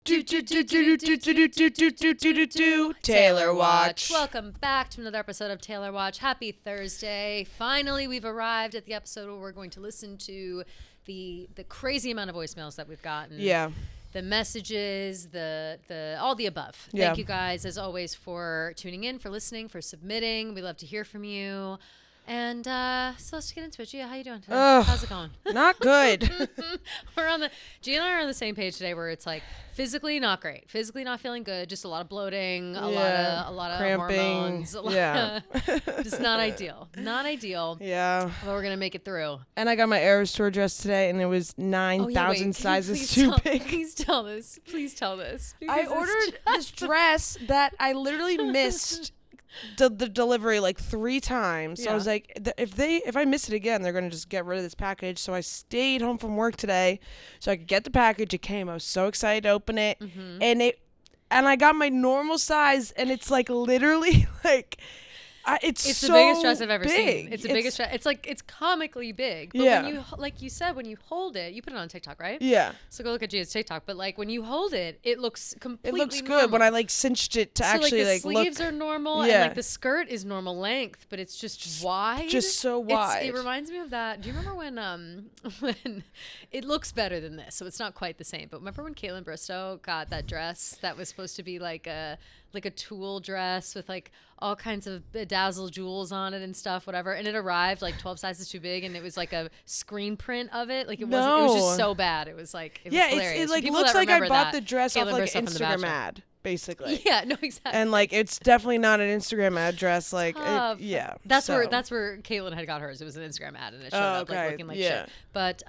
Taylor Watch. Welcome back to another episode of Taylor Watch. Happy Thursday. Finally, we've arrived at the episode where we're going to listen to the crazy amount of voicemails that we've gotten. Yeah. The messages, the all the above. Yeah. Thank you guys, as always, for tuning in, for listening, for submitting. We love to hear from you. And so let's get into it. Gia, how you doing today? How's it going? Not good. Gia and I are on the same page today, where it's like physically not great, physically not feeling good, just a lot of bloating, a lot of cramping. Hormones, just not ideal. Yeah. But we're gonna make it through. And I got my Eras Tour dress today, and it was 9,000 sizes too big. Please tell this. I ordered this dress that I literally missed the delivery like 3 times. So I was like, if I miss it again, they're gonna just get rid of this package. So I stayed home from work today so I could get the package. It came. I was so excited to open it, and I got my normal size, and it's like literally like. It's so the biggest dress I've ever big. seen. It's the biggest dress. It's comically big. But when you, like you said, when you hold it, you put it on TikTok, right? Yeah. So go look at Gia's TikTok. But like when you hold it, it looks completely It looks normal. good when I like cinched it to actually the like look. sleeves are normal, and like the skirt is normal length, but it's just wide. Just so wide. It reminds me of that. Do you remember when it looks better than this? So it's not quite the same. But remember when Caitlin Bristow got that dress that was supposed to be like a tulle dress with like all kinds of bedazzled jewels on it and stuff, whatever, and it arrived like 12 sizes too big, and it was like a screen print of it. Like it wasn't. It was just so bad. It was like it was hilarious. It like looks like I bought the dress off like an Instagram ad, basically. Yeah, no, exactly. And like it's definitely not an Instagram ad dress. Like that's where Caitlin had got hers. It was an Instagram ad, and it showed up like looking like shit. But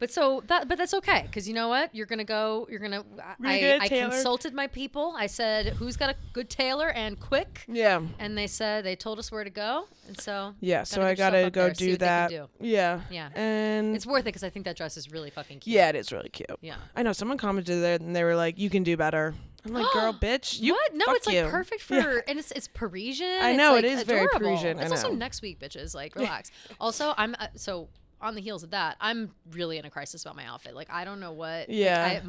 that's okay, because you know what? I consulted my people. I said, who's got a good tailor and quick? Yeah. And they told us where to go. And so so I gotta go do that. Yeah. Yeah. And it's worth it, because I think that dress is really fucking cute. Yeah, it is really cute. Yeah. I know someone commented there and they were like, "You can do better." I'm like, "Girl, bitch, you." What? No, fuck it's like you. perfect for, and it's Parisian. I know, it's, like, it is very adorable. Parisian. It's I also know. next week, bitches. Like, relax. Also, I'm so. On the heels of that, I'm really in a crisis about my outfit. Like, I don't know what. Yeah.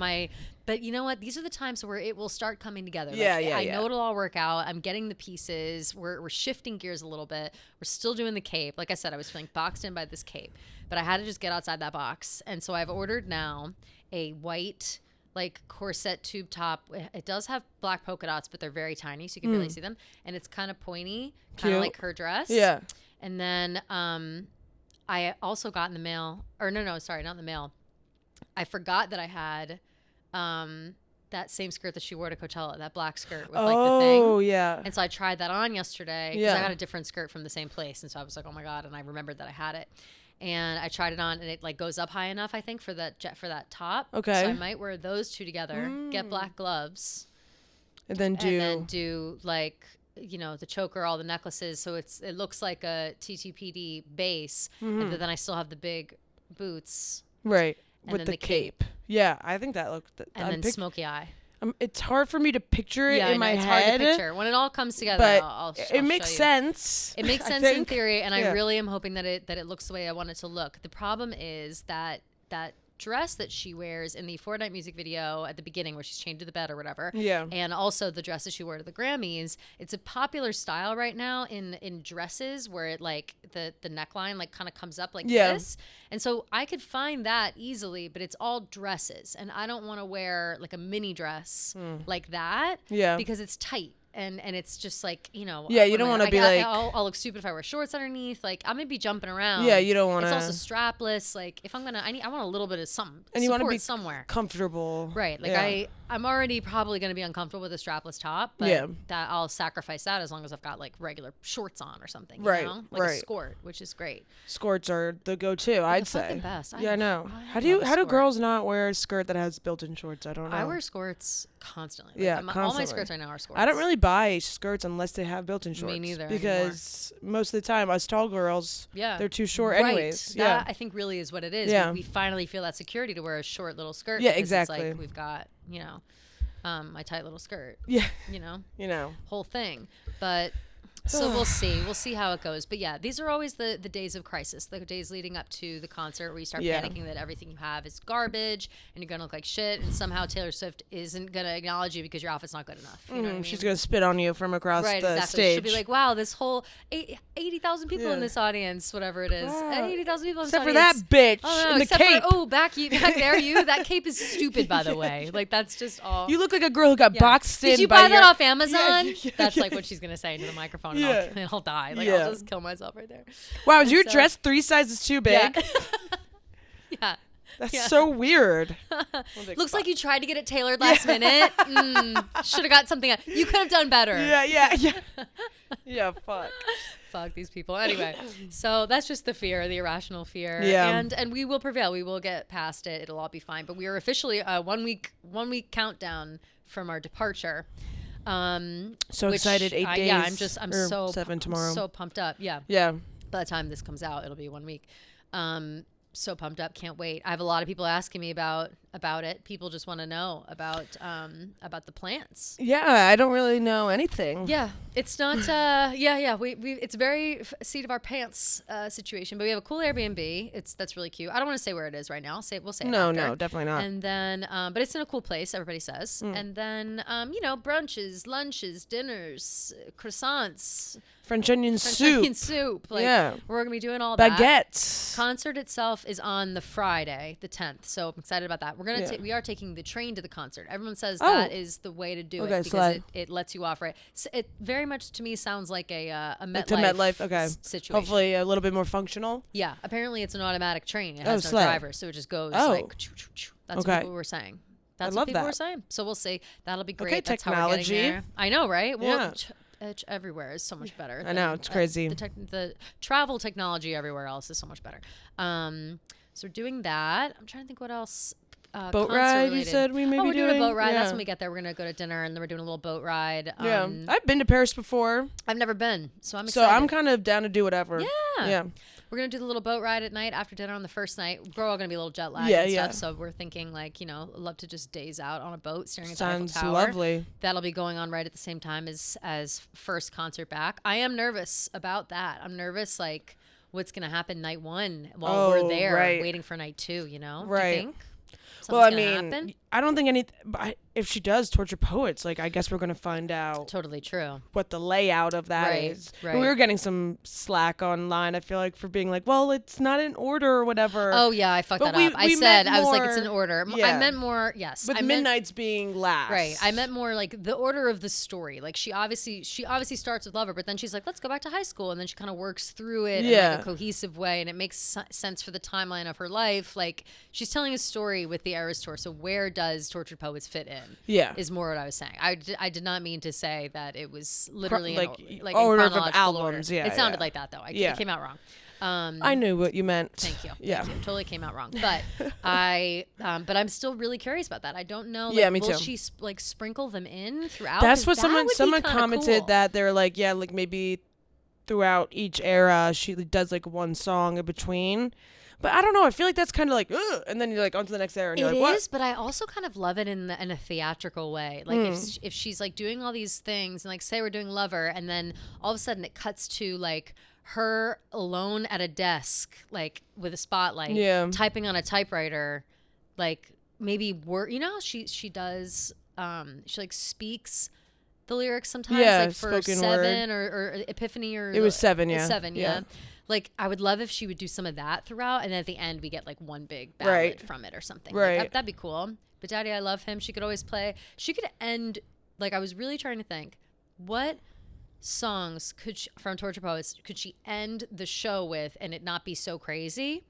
But you know what? These are the times where it will start coming together. Yeah, like, yeah, I know it'll all work out. I'm getting the pieces. We're shifting gears a little bit. We're still doing the cape. Like I said, I was feeling boxed in by this cape, but I had to just get outside that box. And so I've ordered now a white, like, corset tube top. It does have black polka dots, but they're very tiny, so you can barely see them. And it's kind of pointy, kind of like her dress. Yeah. And then I also got in the mail, or sorry, not in the mail. I forgot that I had that same skirt that she wore to Coachella, that black skirt with like the thing. Oh, yeah. And so I tried that on yesterday, because I got a different skirt from the same place. And so I was like, oh my God. And I remembered that I had it. And I tried it on, and it like goes up high enough, I think, for that top. Okay. So I might wear those two together, get black gloves. And then do like, you know, the choker, all the necklaces, so it looks like a TTPD base, and then I still have the big boots, right, and with then the cape. Yeah, I think that looked. And then smoky eye. It's hard for me to picture it in my head. It's hard to picture when it all comes together. But I'll it makes sense. It makes sense in theory, and I really am hoping that it looks the way I want it to look. The problem is that dress that she wears in the Fortnite music video at the beginning, where she's chained to the bed or whatever, and also the dress that she wore to the Grammys, it's a popular style right now in dresses where it like the neckline like kind of comes up like this, and so I could find that easily, but it's all dresses, and I don't want to wear like a mini dress like that, because it's tight. And it's just like, you know. Yeah, you don't want to be like. I'll look stupid if I wear shorts underneath. Like, I'm going to be jumping around. Yeah, you don't want to. It's also strapless. Like, if I'm going to, I want a little bit of something. And you want to be somewhere comfortable. Right. Like, I'm already probably going to be uncomfortable with a strapless top. But that I'll sacrifice that as long as I've got like regular shorts on or something. You know? Like a skirt, which is great. Skirts are the go-to, I'd say. Fucking best. I know. How do girls not wear a skirt that has built-in shorts? I don't know. I wear skirts constantly. Like, constantly. All my skirts right now are skirts. I don't really buy skirts unless they have built-in shorts. Me neither. Because most of the time, us tall girls, they're too short right. anyways. That I think really is what it is. Yeah. We finally feel that security to wear a short little skirt. Yeah, because exactly. It's like we've got, you know, my tight little skirt. Yeah. You know. Whole thing. But So we'll see how it goes. But yeah, these are always the days of crisis, the days leading up to the concert where you start panicking that everything you have is garbage and you're gonna look like shit, and somehow Taylor Swift isn't gonna acknowledge you because your outfit's not good enough. You know what I mean? She's gonna spit on you from across the stage. She'll be like, wow, this whole 80,000 people in this audience, whatever it is. Wow. 80,000 people in this audience. Except for that bitch in the cape. Back there, you. That cape is stupid, by the way. Like, that's just all. You look like a girl who got boxed in. Did you buy that off Amazon? That's like what she's gonna say into the microphone. And I'll die. Like, I'll just kill myself right there. Wow, is your dress 3 sizes too big? Yeah. That's so weird. Looks like you tried to get it tailored last minute. Should have got something. You could have done better. Yeah, fuck. Fuck these people. Anyway, so that's just the fear, the irrational fear. Yeah. And we will prevail. We will get past it. It'll all be fine. But we are officially 1 week countdown from our departure. So excited. 8 days. I'm 7 tomorrow. So pumped up. Yeah. By the time this comes out, it'll be 1 week. So pumped up, can't wait. I have a lot of people asking me about it. People just want to know about the plants. Yeah, I don't really know anything. Yeah, it's not. We it's very seat of our pants situation. But we have a cool Airbnb. That's really cute. I don't want to say where it is right now. We'll say it no, after. No, definitely not. And then, but it's in a cool place. Everybody says. And then, brunches, lunches, dinners, croissants. French onion soup. Like, we're going to be doing all baguettes. that. Baguettes. Concert itself is on the Friday, the 10th. So I'm excited about that. We are taking the train to the concert. Everyone says that is the way to do it because it lets you off right. So it very much to me sounds like a MetLife situation. Hopefully a little bit more functional. Yeah. Apparently it's an automatic train. It has no driver. So it just goes like choo-choo-choo. That's what people were saying. That's what people were saying. So we'll see. That'll be great. Okay, that's technology. How we're getting there. I know, right? Well, everywhere is so much better. I know, it's crazy. The travel technology everywhere else is so much better. So we're doing that. I'm trying to think what else. Boat ride, related. You said we may be doing a boat ride. That's when we get there. We're going to go to dinner, and then we're doing a little boat ride. I've been to Paris before. I've never been, so I'm excited. So I'm kind of down to do whatever. Yeah. We're going to do the little boat ride at night after dinner on the first night. We're all going to be a little jet lagged and stuff, so we're thinking, like, love to just daze out on a boat staring at the Eiffel Tower. Sounds lovely. That'll be going on right at the same time as first concert back. I am nervous about that. I'm nervous, like, what's going to happen night 1 while we're there waiting for night 2, Right. Do you think? Well, I mean, happen? I don't think if she does torture poets, like, I guess we're going to find out. Totally true. What the layout of that is. Right. We were getting some slack online, I feel like, for being like, well, it's not in order or whatever. Oh, yeah, I fucked that up. I was like, it's in order. Yeah. I meant more, yes. With Midnight's being last. Right. I meant more like the order of the story. Like, she obviously starts with Lover, but then she's like, let's go back to high school. And then she kind of works through it in like a cohesive way. And it makes sense for the timeline of her life. Like, she's telling a story with the Eras Tour. So where does Tortured Poets fit in? Yeah. Is more what I was saying. I did not mean to say that it was literally like in order of albums. Order. Yeah, it sounded like that, though. It came out wrong. I knew what you meant. Thank you. Yeah. Thank you. Totally came out wrong. But but I'm still really curious about that. I don't know. Like, me will too. she like sprinkle them in throughout? That's what someone commented cool. That they're like, like maybe throughout each era she does like one song in between. But I don't know. I feel like that's kind of like, ugh, and then you're like on to the next era. And you're like, what? It is, but I also kind of love it in a theatrical way. Like if she's like doing all these things, and like say we're doing Lover, and then all of a sudden it cuts to like her alone at a desk, like with a spotlight, typing on a typewriter, like maybe word. She does. She like speaks the lyrics sometimes, like for Seven or Epiphany or it was Seven, yeah. Seven, yeah. Like, I would love if she would do some of that throughout, and then at the end we get like one big ballad from it or something. Right. Like, that'd be cool. But Daddy, I love him. She could always play. She could end, like, I was really trying to think, what songs from Torture Poets could she end the show with and it not be so crazy?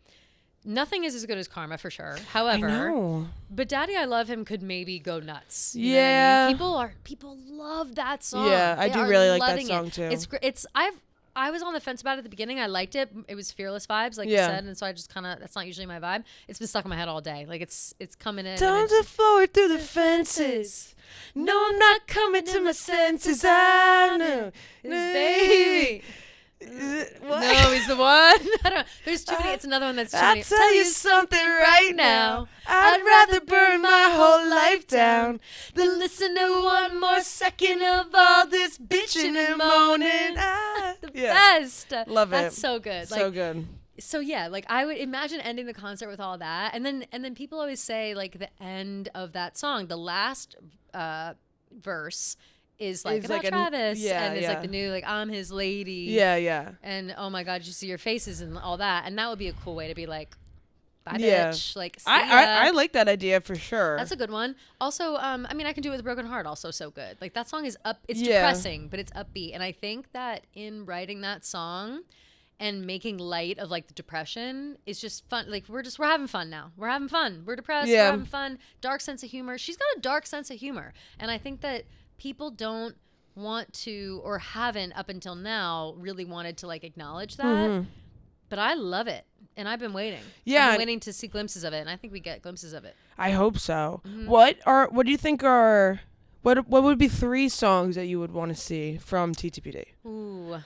Nothing is as good as Karma, for sure. However, but Daddy, I Love Him could maybe go nuts. You know what I mean? People love that song. Yeah, I do really like that song too. I was on the fence about it at the beginning. I liked it. It was Fearless vibes, like you said, and so I just kind of, that's not usually my vibe. It's been stuck in my head all day. Like, it's coming in. Down the floor through the fences. No, I'm not coming to my senses. I know. Baby. What? No, he's the one. I don't know. There's too many. It's another one that's too many. I'll tell you something right now. I'd rather burn my whole life down than listen to one more second of all this bitching and moaning. The best. Love it. That's so good. So good. So yeah, like I would imagine ending the concert with all that, and then people always say like the end of that song, the last verse is like about Travis, and it's like the new like I'm his lady. Yeah. And oh my God, you see your faces and all that, and that would be a cool way to be like, bye bitch. Like see I like that idea for sure. That's a good one. Also, I mean, I Can Do It With a Broken Heart. Also, so good. Like that song is it's depressing, but it's upbeat, and I think that in writing that song and making light of like the depression is just fun. Like we're having fun now. We're having fun. We're depressed. We're having fun. Dark sense of humor. She's got a dark sense of humor, and I think that people don't want to or haven't up until now really wanted to like acknowledge that. But I love it, and I've been waiting. Yeah, I've been waiting to see glimpses of it, and I think we get glimpses of it. I hope so. What do you think are what would be 3 songs that you would want to see from TTPD? Ooh.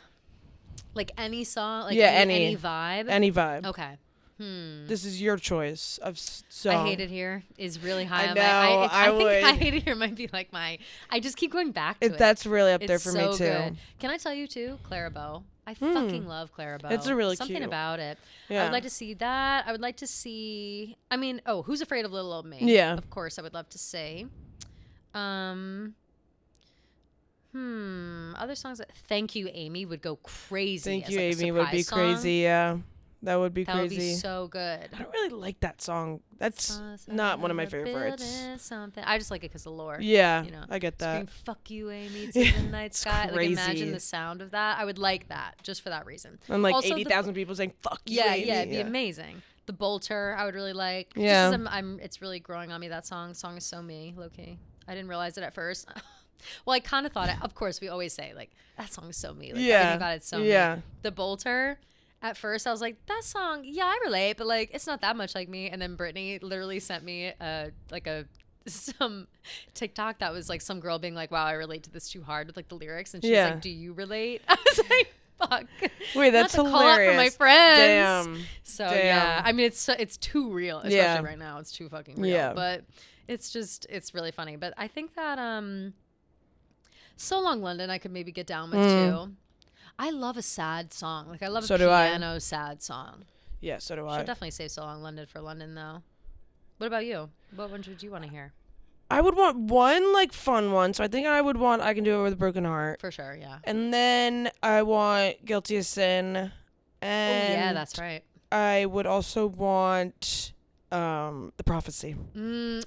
Like any song, like any vibe. Any vibe. Okay. This is your choice of song. I Hate It Here is really high on my. I think I Hate It Here might be like my. I just keep going back to it. That's really up there for me too. Good. Can I tell you too, Clara Bow? I fucking love Clara Bow. It's a really something cute. about it. Yeah. I would like to see that. I would like to see. I mean, Who's Afraid of Little Old Me? Yeah. Of course, I would love to see. Other songs. Thank You, Amy would go crazy. Thank You, Amy would be crazy. Yeah, that would be crazy. That would be so good. I don't really like that song. That's not one of my favorites. Something. I just like it because of lore. Yeah, you know, I get that. Scream, fuck you, Amy, to the night sky. Crazy. Like imagine the sound of that. I would like that just for that reason. And like 80,000 people saying "fuck you." Yeah, Amy. yeah, it'd be amazing. The Bolter, I would really like. Yeah, just it's really growing on me. That song is so me, low key. I didn't realize it at first. Well, I kind of thought it. Of course, we always say like that song is so me. Like, everything about it's so me. The Bolter. At first, I was like, that song, yeah, I relate, but like it's not that much like me. And then Brittany literally sent me some TikTok that was like some girl being like, wow, I relate to this too hard with like the lyrics, and she's like, do you relate? I was like, fuck. Wait, that's not to hilarious. Call out for my friends. Damn. So yeah, I mean it's too real, especially right now. It's too fucking real. Yeah. But it's really funny. But I think that So Long London I could maybe get down with too. I love a sad song. Like I love a piano sad song. Yeah, so do I. Should definitely save So Long London for London though. What about you? What ones would you want to hear? I would want one like fun one. So I think I would want I Can Do It With a Broken Heart. For sure, yeah. And then I want Guilty as Sin. And yeah, that's right. I would also want The Prophecy.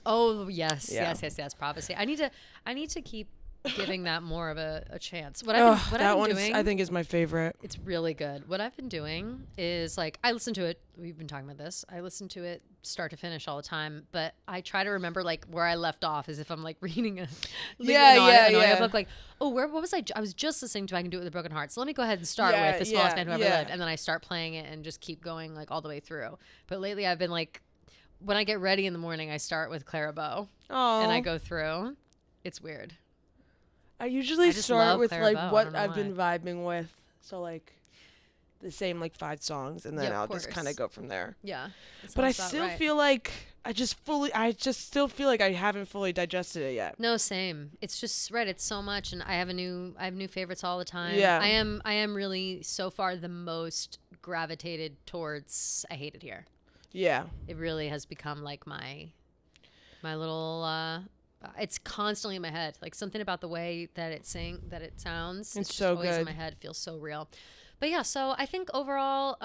Oh yes, yes. Prophecy. I need to keep giving that more of a chance. What I've been doing, I think is my favorite. It's really good. What I've been doing is like I listen to it. We've been talking about this. I listen to it start to finish all the time, but I try to remember like where I left off, as if I'm like reading an audiobook. Like, what was I? I was just listening to I Can Do It With a Broken Heart. So let me go ahead and start with The Smallest Man Who Ever Lived, and then I start playing it and just keep going like all the way through. But lately, I've been like, when I get ready in the morning, I start with Clara Bow, and I go through. It's weird. I usually start with Clara like Bow. what I've been vibing with. So like the same like 5 songs, and then I'll just kind of go from there. Yeah. But I still feel like I just still feel like I haven't fully digested it yet. No, same. It's just it's so much, and I have new favorites all the time. Yeah. I am really so far the most gravitated towards I Hate It Here. Yeah. It really has become like my little it's constantly in my head. Like something about the way that it sounds. It's so good. Always in my head. It feels so real. But yeah, so I think overall,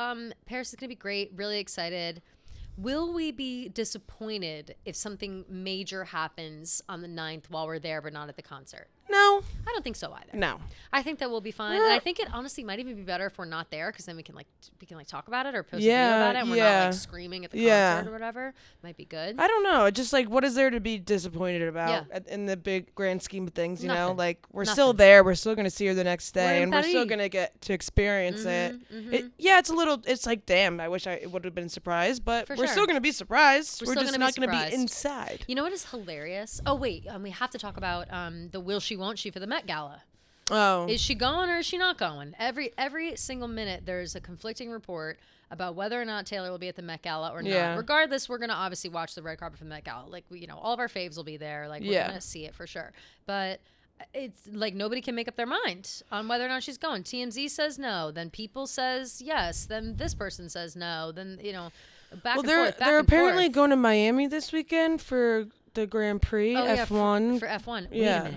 Paris is going to be great. Really excited. Will we be disappointed if something major happens on the 9th while we're there but not at the concert? No. I don't think so either. No. I think that we'll be fine. And I think it honestly might even be better if we're not there, because then we can talk about it or post a video about it, and we're not like screaming at the concert or whatever. Might be good. I don't know. Just like, what is there to be disappointed about in the big grand scheme of things, you know? Like, we're still there. We're still going to see her the next day, and we're still going to get to experience it. It's like, damn, I wish I would have been surprised, but we're still going to be surprised. We're just not going to be inside. You know what is hilarious? Oh, wait. We have to talk about the Will She Won't She for the Met Gala. Oh. Is she going or is she not going? Every single minute there's a conflicting report about whether or not Taylor will be at the Met Gala or not. Regardless, we're going to obviously watch the red carpet for the Met Gala. Like, all of our faves will be there. Like, we're going to see it for sure. But it's like nobody can make up their mind on whether or not she's going. TMZ says no. Then People says yes. Then this person says no. Then, back and forth. They're apparently going to Miami this weekend for the Grand Prix, F1. For F1. Wait a minute.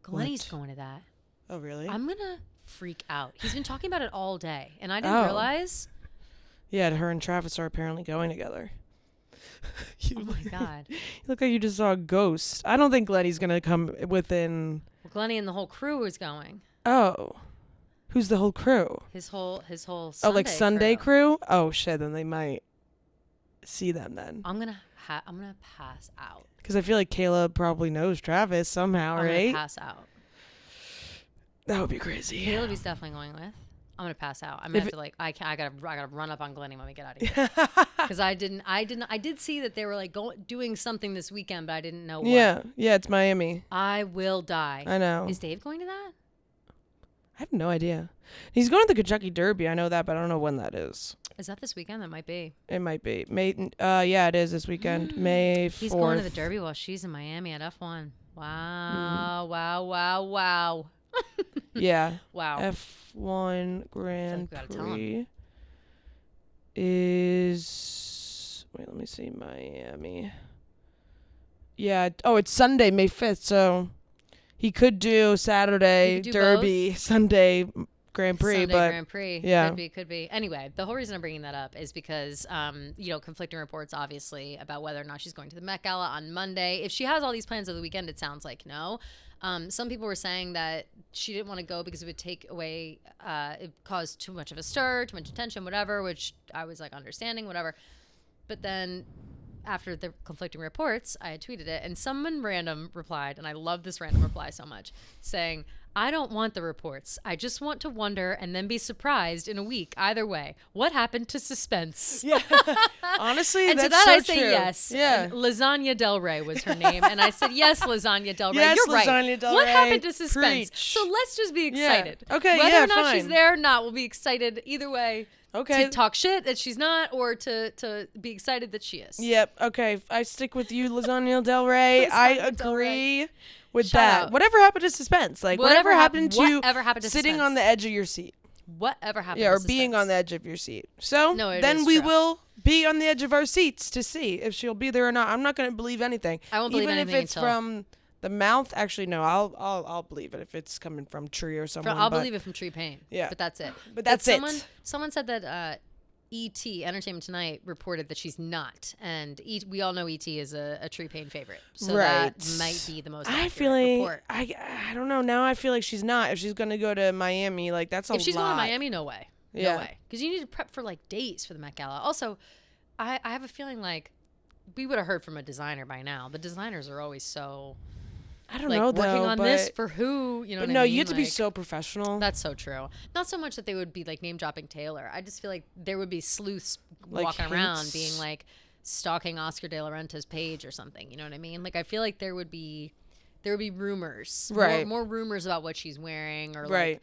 Glennie's going to that. Oh, really? I'm going to freak out. He's been talking about it all day, and I didn't realize. Yeah, her and Travis are apparently going together. Oh, my God. You look like you just saw a ghost. I don't think Glennie's going to come within... Well, Glennie and the whole crew is going. Oh. Who's the whole crew? His whole Sunday like Sunday crew? Oh, shit, then they might see them then. I'm going to pass out. Because I feel like Kayla probably knows Travis somehow, right? I'm going to pass out. That would be crazy. Caleb's definitely going with. I'm going to pass out. I'm going to have to I gotta run up on Glennie when we get out of here. Because I did see that they were like doing something this weekend, but I didn't know what. Yeah, it's Miami. I will die. I know. Is Dave going to that? I have no idea. He's going to the Kentucky Derby. I know that, but I don't know when that is. Is that this weekend? That might be. It might be. Yeah, it is this weekend. May 4th. He's going to the Derby while she's in Miami at F1. Wow. Wow. Yeah. Wow. F1 Grand Prix is... Wait, let me see. Miami. Yeah. Oh, it's Sunday, May 5th, so... He could do Saturday Derby, both. Sunday Grand Prix, Grand Prix. Yeah, could be. Anyway, the whole reason I'm bringing that up is because, conflicting reports, obviously, about whether or not she's going to the Met Gala on Monday. If she has all these plans of the weekend, it sounds like no. Some people were saying that she didn't want to go because it would take away, it caused too much of a stir, too much attention, whatever. Which I was like understanding, whatever. But then, after the conflicting reports, I had tweeted it, and someone random replied, and I love this random reply so much, saying, I don't want the reports. I just want to wonder and then be surprised in a week. Either way, what happened to suspense? Yeah, honestly, and that's to that so I say true. Yes. Yeah, and Lasagna Del Rey was her name, and I said yes, Lasagna Del Rey. Yes, you're Lasagna right. Del What Rey. happened to suspense? Preach. So let's just be excited. Yeah. Okay, whether or not fine. she's there or not, we'll be excited either way. Okay. To talk shit that she's not, or to be excited that she is. Yep. Okay. I stick with you, Lasagna Del Rey. I agree with that. Out. Whatever happened to suspense? Like whatever happened to sitting suspense? On the edge of your seat? Whatever happened? Yeah, to or being suspense? on the edge of your seat. So no, then we will be on the edge of our seats to see if she'll be there or not. I'm not going to believe anything. I won't believe anything even if it's from the mouth. Actually, no. I'll believe it if it's coming from Tree or someone. I'll believe it from Tree Payne. Yeah, but that's it. But that's it. Someone said that. E.T. Entertainment Tonight reported that she's not, and we all know E.T. is a Tree Payne favorite, so that might be the most accurate report. I don't know. Now I feel like she's not. If she's gonna go to Miami, like that's a lot. If she's going to Miami, no way, no way, because you need to prep for like days for the Met Gala. Also, I have a feeling like we would have heard from a designer by now. The designers are always so. I don't know, though. Working on this for who? You know what I mean? No, you have to be so professional. That's so true. Not so much that they would be like name dropping Taylor. I just feel like there would be sleuths walking around being like stalking Oscar De La Renta's page or something. You know what I mean? Like I feel like there would be rumors, right? More rumors about what she's wearing, or right. Like,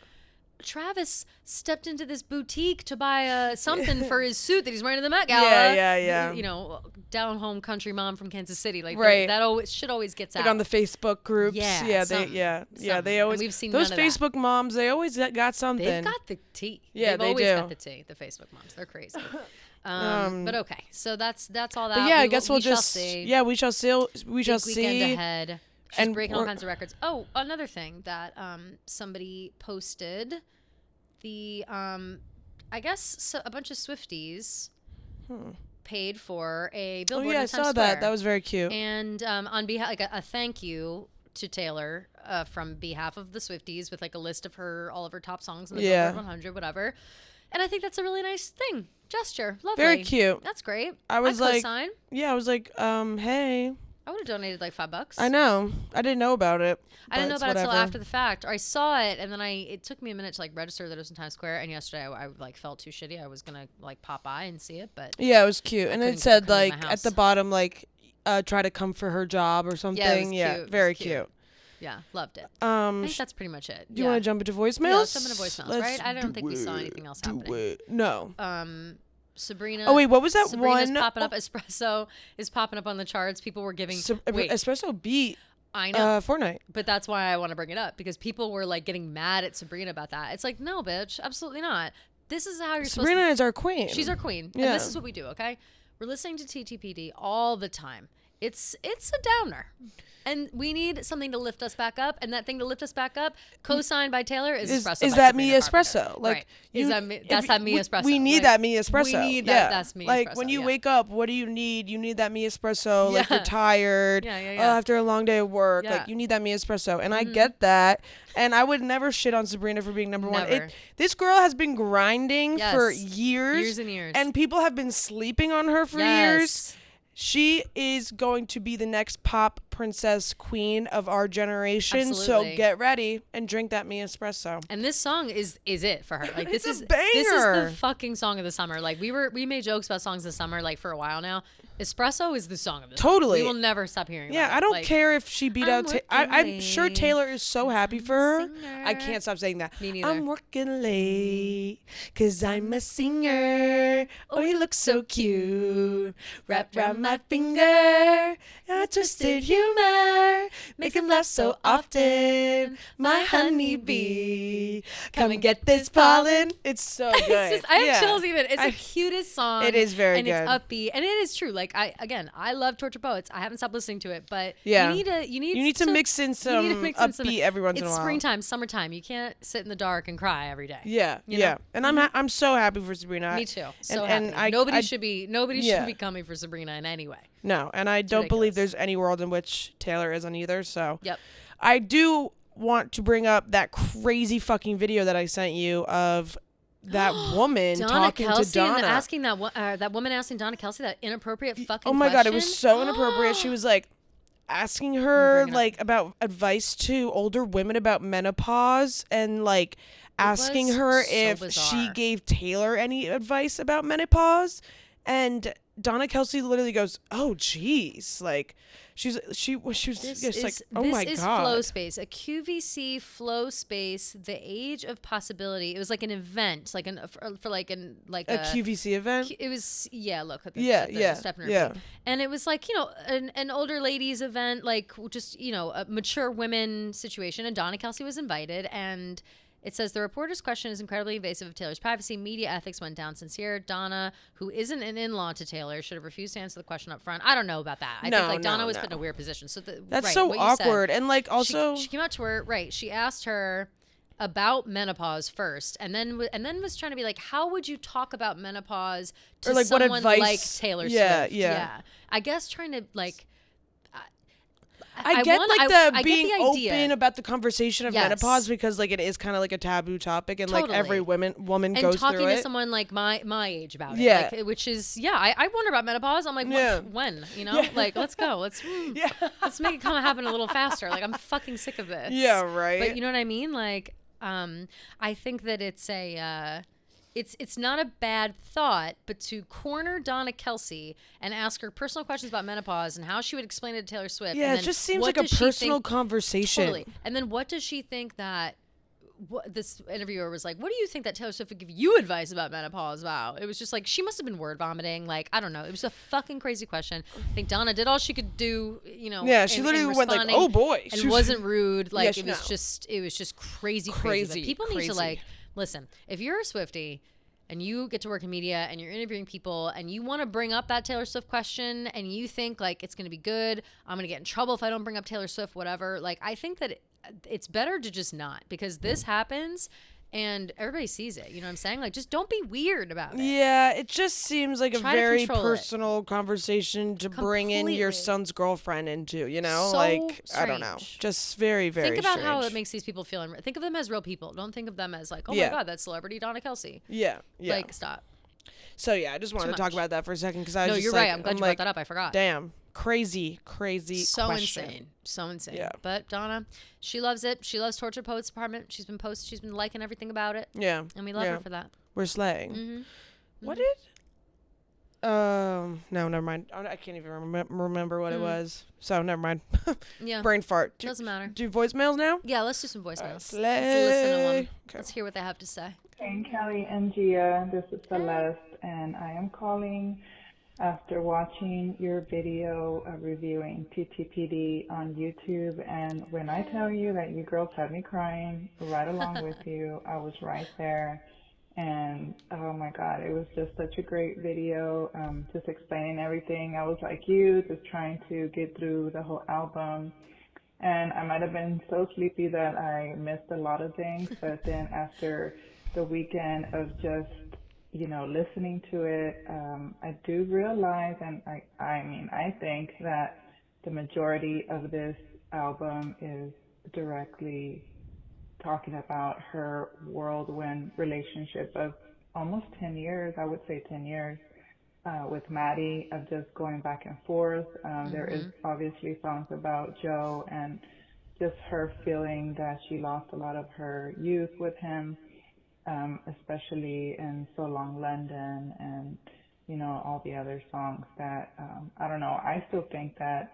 Travis stepped into this boutique to buy something for his suit that he's wearing to the Met Gala. Yeah. You know, down home country mom from Kansas City, like right. that always gets out on the Facebook groups. Yeah, they always. We've seen those Facebook moms. They always got something. They've got the tea. Yeah, they've always got the tea. The Facebook moms, they're crazy. But okay, so that's all that. But yeah, I guess we'll just see. Yeah, we shall see. We shall see. Weekend ahead. She's breaking all kinds of records. Oh, another thing that somebody posted. The I guess a bunch of Swifties paid for a billboard. Oh yeah, in I Times saw Square. that. That was very cute. And on behalf, like a thank you to Taylor from behalf of the Swifties, with like a list of all of her top songs in the Billboard 100, whatever. And I think that's a really nice gesture. Lovely. Very cute. That's great. I was like, co-sign. Hey. I would have donated like $5. I know. I didn't know about it. I didn't know about it until after the fact. Or I saw it, and then it took me a minute to like register that it was in Times Square. And yesterday I like felt too shitty. I was gonna like pop by and see it, but yeah, it was cute. And it said like at the bottom like try to come for her job or something. Yeah, very cute. Yeah, loved it. I think that's pretty much it. Do you want to jump into voicemails? Yeah, let's jump into voicemails, right? I don't think we saw anything else happening. No. Sabrina. Oh wait, what was that Sabrina's one? Popping up. Espresso is popping up on the charts. People were giving. Espresso beat. I know. Fortnite. But that's why I want to bring it up, because people were like getting mad at Sabrina about that. It's like, no, bitch, absolutely not. This is how you're supposed to. Sabrina is our queen. She's our queen. Yeah. And this is what we do, okay? We're listening to TTPD all the time. It's a downer. And we need something to lift us back up. And that thing to lift us back up, co-signed by Taylor, is Espresso. Is that me Espresso? Like, right. That's that me Espresso. We need that me Espresso. We need that. That's me Espresso. Like, when you wake up, what do you need? You need that me Espresso. Like, you're tired. After a long day of work. Like, you need that me Espresso. And I get that. And I would never shit on Sabrina for being number one. This girl has been grinding for years. Years and years. And people have been sleeping on her for years. She is going to be the next pop princess queen of our generation. Absolutely. So get ready and drink that me espresso. And this song is it for her. Like, this is a banger. This is the fucking song of the summer. Like, we made jokes about songs this summer like for a while now. Espresso is the song of the summer. We will never stop hearing about it. I don't care if she beat out I'm sure Taylor is so happy for her. I can't stop saying that. Me neither. I'm working late cause I'm a singer. Oh, you look so cute. Wrapped around my finger. A twisted humor. Make him laugh so often. My honeybee. Come and get this pollen. It's so good. I have chills even. It's the cutest song. It is very good. And it's upbeat. And it is true. Like, I love Torture Poets. I haven't stopped listening to it, but you need to mix in some upbeat every once in a while. It's springtime, summertime. You can't sit in the dark and cry every day. Yeah, you know? And I'm so happy for Sabrina. Me too. So happy. Nobody should be coming for Sabrina in any way. No, and I don't believe there's any world in which Taylor isn't either. So yep. I do want to bring up that crazy fucking video that I sent you of that woman talking to Donna. And asking that woman asking Donna Kelsey that inappropriate fucking question. Oh my God, it was so inappropriate. She was like asking her like about advice to older women about menopause and like asking her if she gave Taylor any advice about menopause. And Donna Kelsey literally goes, "Oh, geez," like she was just like, "Oh my God." This is flow space, a QVC flow space, the age of possibility. It was like an event, like a QVC event. It was look at the step in her feet. And it was like an older ladies event, like just a mature women situation. And Donna Kelsey was invited and. It says the reporter's question is incredibly invasive of Taylor's privacy. Media ethics went down sincere. Donna, who isn't an in-law to Taylor, should have refused to answer the question up front. I don't know about that. I think Donna was put in a weird position. So that's so awkward. And like also she came out to her, right. She asked her about menopause first and then was trying to be like, how would you talk about menopause to or like someone what advice? Like Taylor Swift? Yeah. I guess trying to like I get being open about the conversation of menopause because like it is kind of like a taboo topic and like every woman goes through it. And talking to someone like my age about it, like, which is I wonder about menopause. I'm like, when like let's go, let's make it kind of happen a little faster. Like I'm fucking sick of this. Yeah, right. But you know what I mean? Like, I think that it's it's not a bad thought, but to corner Donna Kelsey and ask her personal questions about menopause and how she would explain it to Taylor Swift. Yeah, and it just seems like a personal conversation. Totally. And then what does she think that this interviewer was like, what do you think that Taylor Swift would give you advice about menopause about? It was just like, she must have been word vomiting. Like, I don't know. It was a fucking crazy question. I think Donna did all she could do, Yeah, she literally went like, oh boy. And wasn't rude. Like, it was just crazy. People need to like, listen, if you're a Swiftie and you get to work in media and you're interviewing people and you want to bring up that Taylor Swift question and you think like it's going to be good, I'm going to get in trouble if I don't bring up Taylor Swift, whatever. Like, I think that it's better to just not, because this happens and everybody sees it. You know what I'm saying? Like, just don't be weird about it. Yeah, it just seems like a very personal conversation to bring in your son's girlfriend into, So like, strange. I don't know. Just very, very Think about strange. how it makes these people feel. Think of them as real people. Don't think of them as like, oh my God, that's celebrity Donna Kelsey. Yeah. Like, stop. So yeah, I just wanted to talk about that for a second because I was just you're right. I'm glad you brought that up. I forgot. Damn. Crazy so question. Insane. Yeah. But Donna, she loves it. She loves Torture Poets Department. She's been liking everything about it. Yeah. And we love her for that. We're slaying. Mm-hmm. What did No, never mind. I can't even remember what it was. So never mind. Yeah. Brain fart. Doesn't matter. Do voicemails now? Yeah, let's do some voicemails. Let's listen to them. Okay. Let's hear what they have to say. Hey, Kelly and Gia. This is Celeste, and I am calling after watching your video reviewing TTPD on YouTube. And when I tell you that you girls had me crying right along with you, I was right there. And oh my God, it was just such a great video, just explaining everything. I was like you, just trying to get through the whole album. And I might have been so sleepy that I missed a lot of things, but then after the weekend of just, listening to it, I do realize, and I think that the majority of this album is directly talking about her whirlwind relationship of almost 10 years, I would say 10 years, with Maddie, of just going back and forth. There is obviously songs about Joe and just her feeling that she lost a lot of her youth with him, especially in So Long London and, all the other songs that, I don't know, I still think that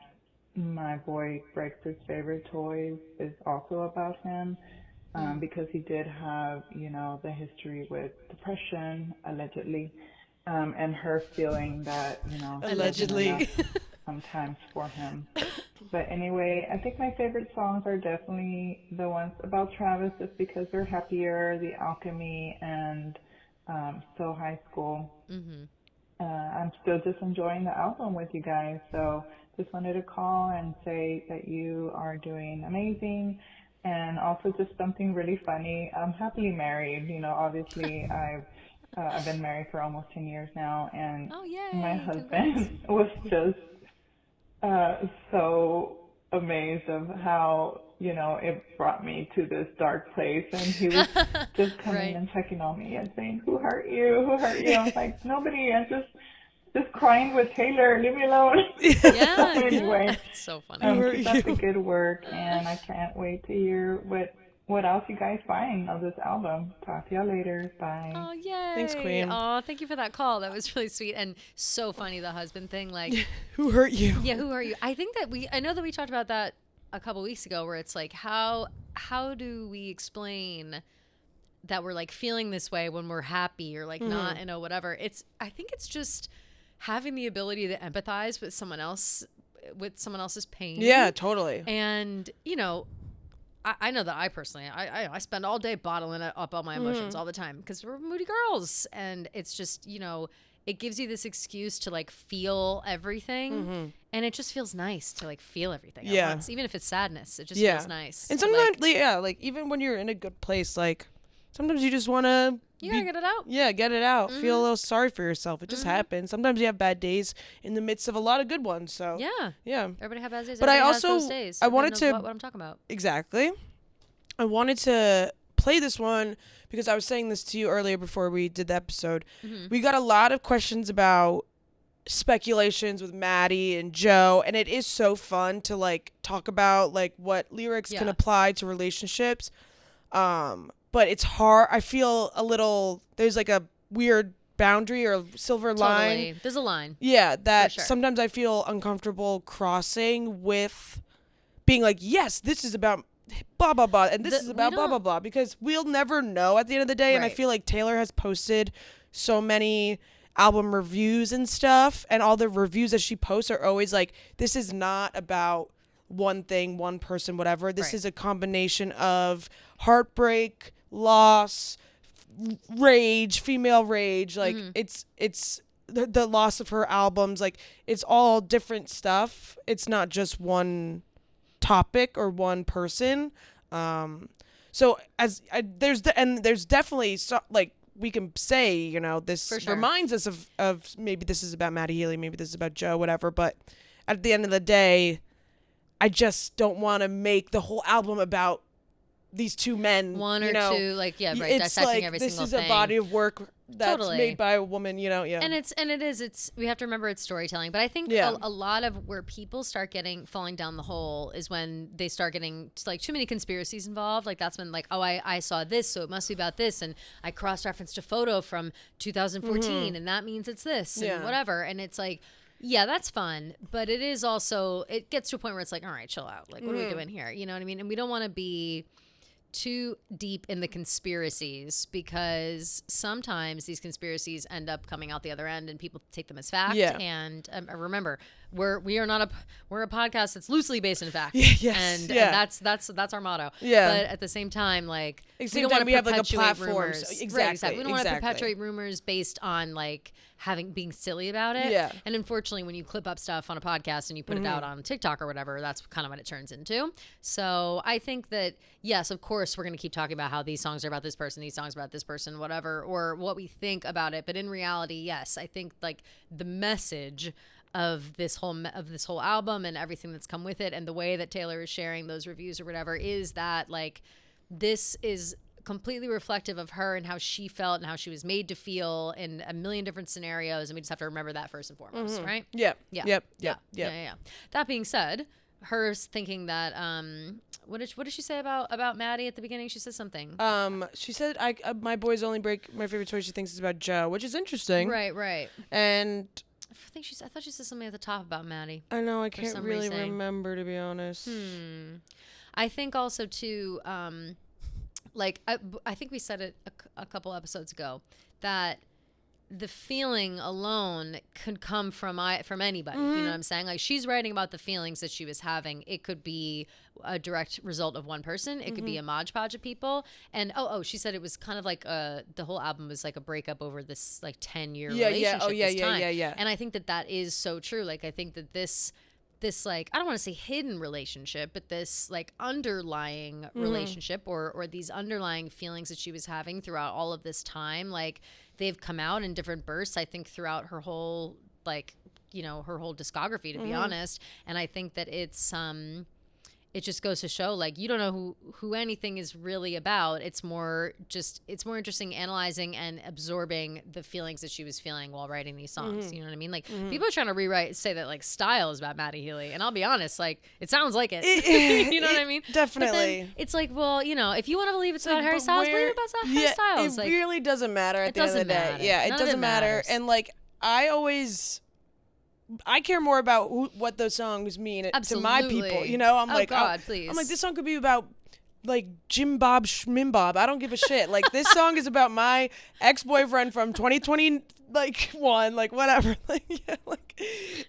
My Boy Breaks His Favorite Toys is also about him. Because he did have, the history with depression, allegedly, and her feeling that, allegedly, sometimes for him. But anyway, I think my favorite songs are definitely the ones about Travis, just because they're happier, The Alchemy and So High School. I'm still just enjoying the album with you guys, so just wanted to call and say that you are doing amazing. And also just something really funny. I'm happily married. Obviously I've been married for almost 10 years now, and my husband was just so amazed of how, it brought me to this dark place. And he was just coming and checking on me and saying, who hurt you? Who hurt you? I was like, nobody. I'm just crying with Taylor. Leave me alone. Yeah. So anyway, that's so funny. Keep up the good work, and I can't wait to hear what else you guys find of this album. Talk to y'all later. Bye. Oh, yay. Thanks, Queen. Oh, thank you for that call. That was really sweet and so funny, the husband thing. Like, who hurt you? Yeah, who hurt you? I think that I know that we talked about that a couple weeks ago, where it's like, how do we explain that we're like feeling this way when we're happy or like not, whatever. I think it's just having the ability to empathize with someone else's pain. Yeah, totally. And, I know that I personally, I spend all day bottling up all my emotions all the time because we're moody girls. And it's just, it gives you this excuse to like feel everything. And it just feels nice to like feel everything at once. Even if it's sadness, it just feels nice. And sometimes, like even when you're in a good place, like sometimes you just want to... You gotta get it out. Yeah, get it out. Feel a little sorry for yourself. It just happens. Sometimes you have bad days in the midst of a lot of good ones. So yeah. Everybody have bad days. But Everybody has those days. I wanted to what I'm talking about. Exactly. I wanted to play this one because I was saying this to you earlier before we did the episode. We got a lot of questions about speculations with Maddie and Joe, and it is so fun to like talk about like what lyrics can apply to relationships. But it's hard. I feel there's like a weird boundary or silver line. There's a line. Yeah, that sometimes I feel uncomfortable crossing with being like, yes, this is about blah, blah, blah, and this is about blah, blah, blah, because we'll never know at the end of the day. And I feel like Taylor has posted so many album reviews and stuff, and all the reviews that she posts are always like, this is not about one thing, one person, whatever. This is a combination of heartbreak, loss, rage, female rage. Like it's the loss of her albums. Like it's all different stuff. It's not just one topic or one person. So there's definitely like we can say, this reminds us of maybe this is about Maddie Healy, maybe this is about Joe, whatever. But at the end of the day, I just don't want to make the whole album about these two men. One or two, like, it's dissecting like, every this single is thing. a body of work that's made by a woman, you know. Yeah. And it's we have to remember it's storytelling, but I think a lot of where people start falling down the hole is when they start getting like too many conspiracies involved. Like that's when like, oh, I saw this, so it must be about this, and I cross-referenced a photo from 2014 and that means it's this and whatever. And it's like, yeah, that's fun, but it is also, it gets to a point where it's like, all right, chill out. Like, what are we doing here? You know what I mean? And we don't want to be too deep in the conspiracies, because sometimes these conspiracies end up coming out the other end and people take them as fact. Yeah. And remember, we're a podcast that's loosely based in fact. And that's our motto. Yeah. But at the same time, like, we don't want to have like a platform. Rumors. So exactly. We don't want to perpetuate rumors based on like being silly about it. Yeah. And unfortunately, when you clip up stuff on a podcast and you put it out on TikTok or whatever, that's kind of what it turns into. So I think that, yes, of course, we're going to keep talking about how these songs are about this person, these songs are about this person, whatever, or what we think about it. But in reality, yes, I think like the message of this whole album and everything that's come with it, and the way that Taylor is sharing those reviews or whatever, is that like this is completely reflective of her and how she felt and how she was made to feel in a million different scenarios, and we just have to remember that first and foremost, right? Yeah. That being said, her thinking that what did she say about Maddie at the beginning? She said something. She said my boys only break my favorite toy she thinks is about Joe, which is interesting. Right. And I thought she said something at the top about Maddie. I know, I can't really remember, to be honest. I think also too, like I think we said it a couple episodes ago, that the feeling alone could come from anybody. You know what I'm saying? Like, she's writing about the feelings that she was having. It could be a direct result of one person. It could be a modge podge of people. And she said it was kind of like the whole album was like a breakup over this like 10-year relationship. Yeah. And I think that is so true. Like, I think that this like, I don't want to say hidden relationship, but this like underlying relationship or these underlying feelings that she was having throughout all of this time, like, they've come out in different bursts, I think, throughout her whole, like, you know, her whole discography, to be honest. And I think that it's it just goes to show, like, you don't know who anything is really about. It's more interesting analyzing and absorbing the feelings that she was feeling while writing these songs. You know what I mean? Like, people are trying to say that like Style is about Maddie Healy, and I'll be honest, like, it sounds like it. You know what I mean? Definitely. But then it's like, well, you know, if you want to believe it's about Harry Styles, believe it's about Harry Styles. It really doesn't matter at the end of the day. Yeah, it doesn't matter. And like, I care more about what those songs mean to my people. You know, I'm like, please. I'm like, this song could be about like Jim Bob Schmim Bob. I don't give a shit. Like, this song is about my ex-boyfriend from 2020, like whatever. Like, yeah, like,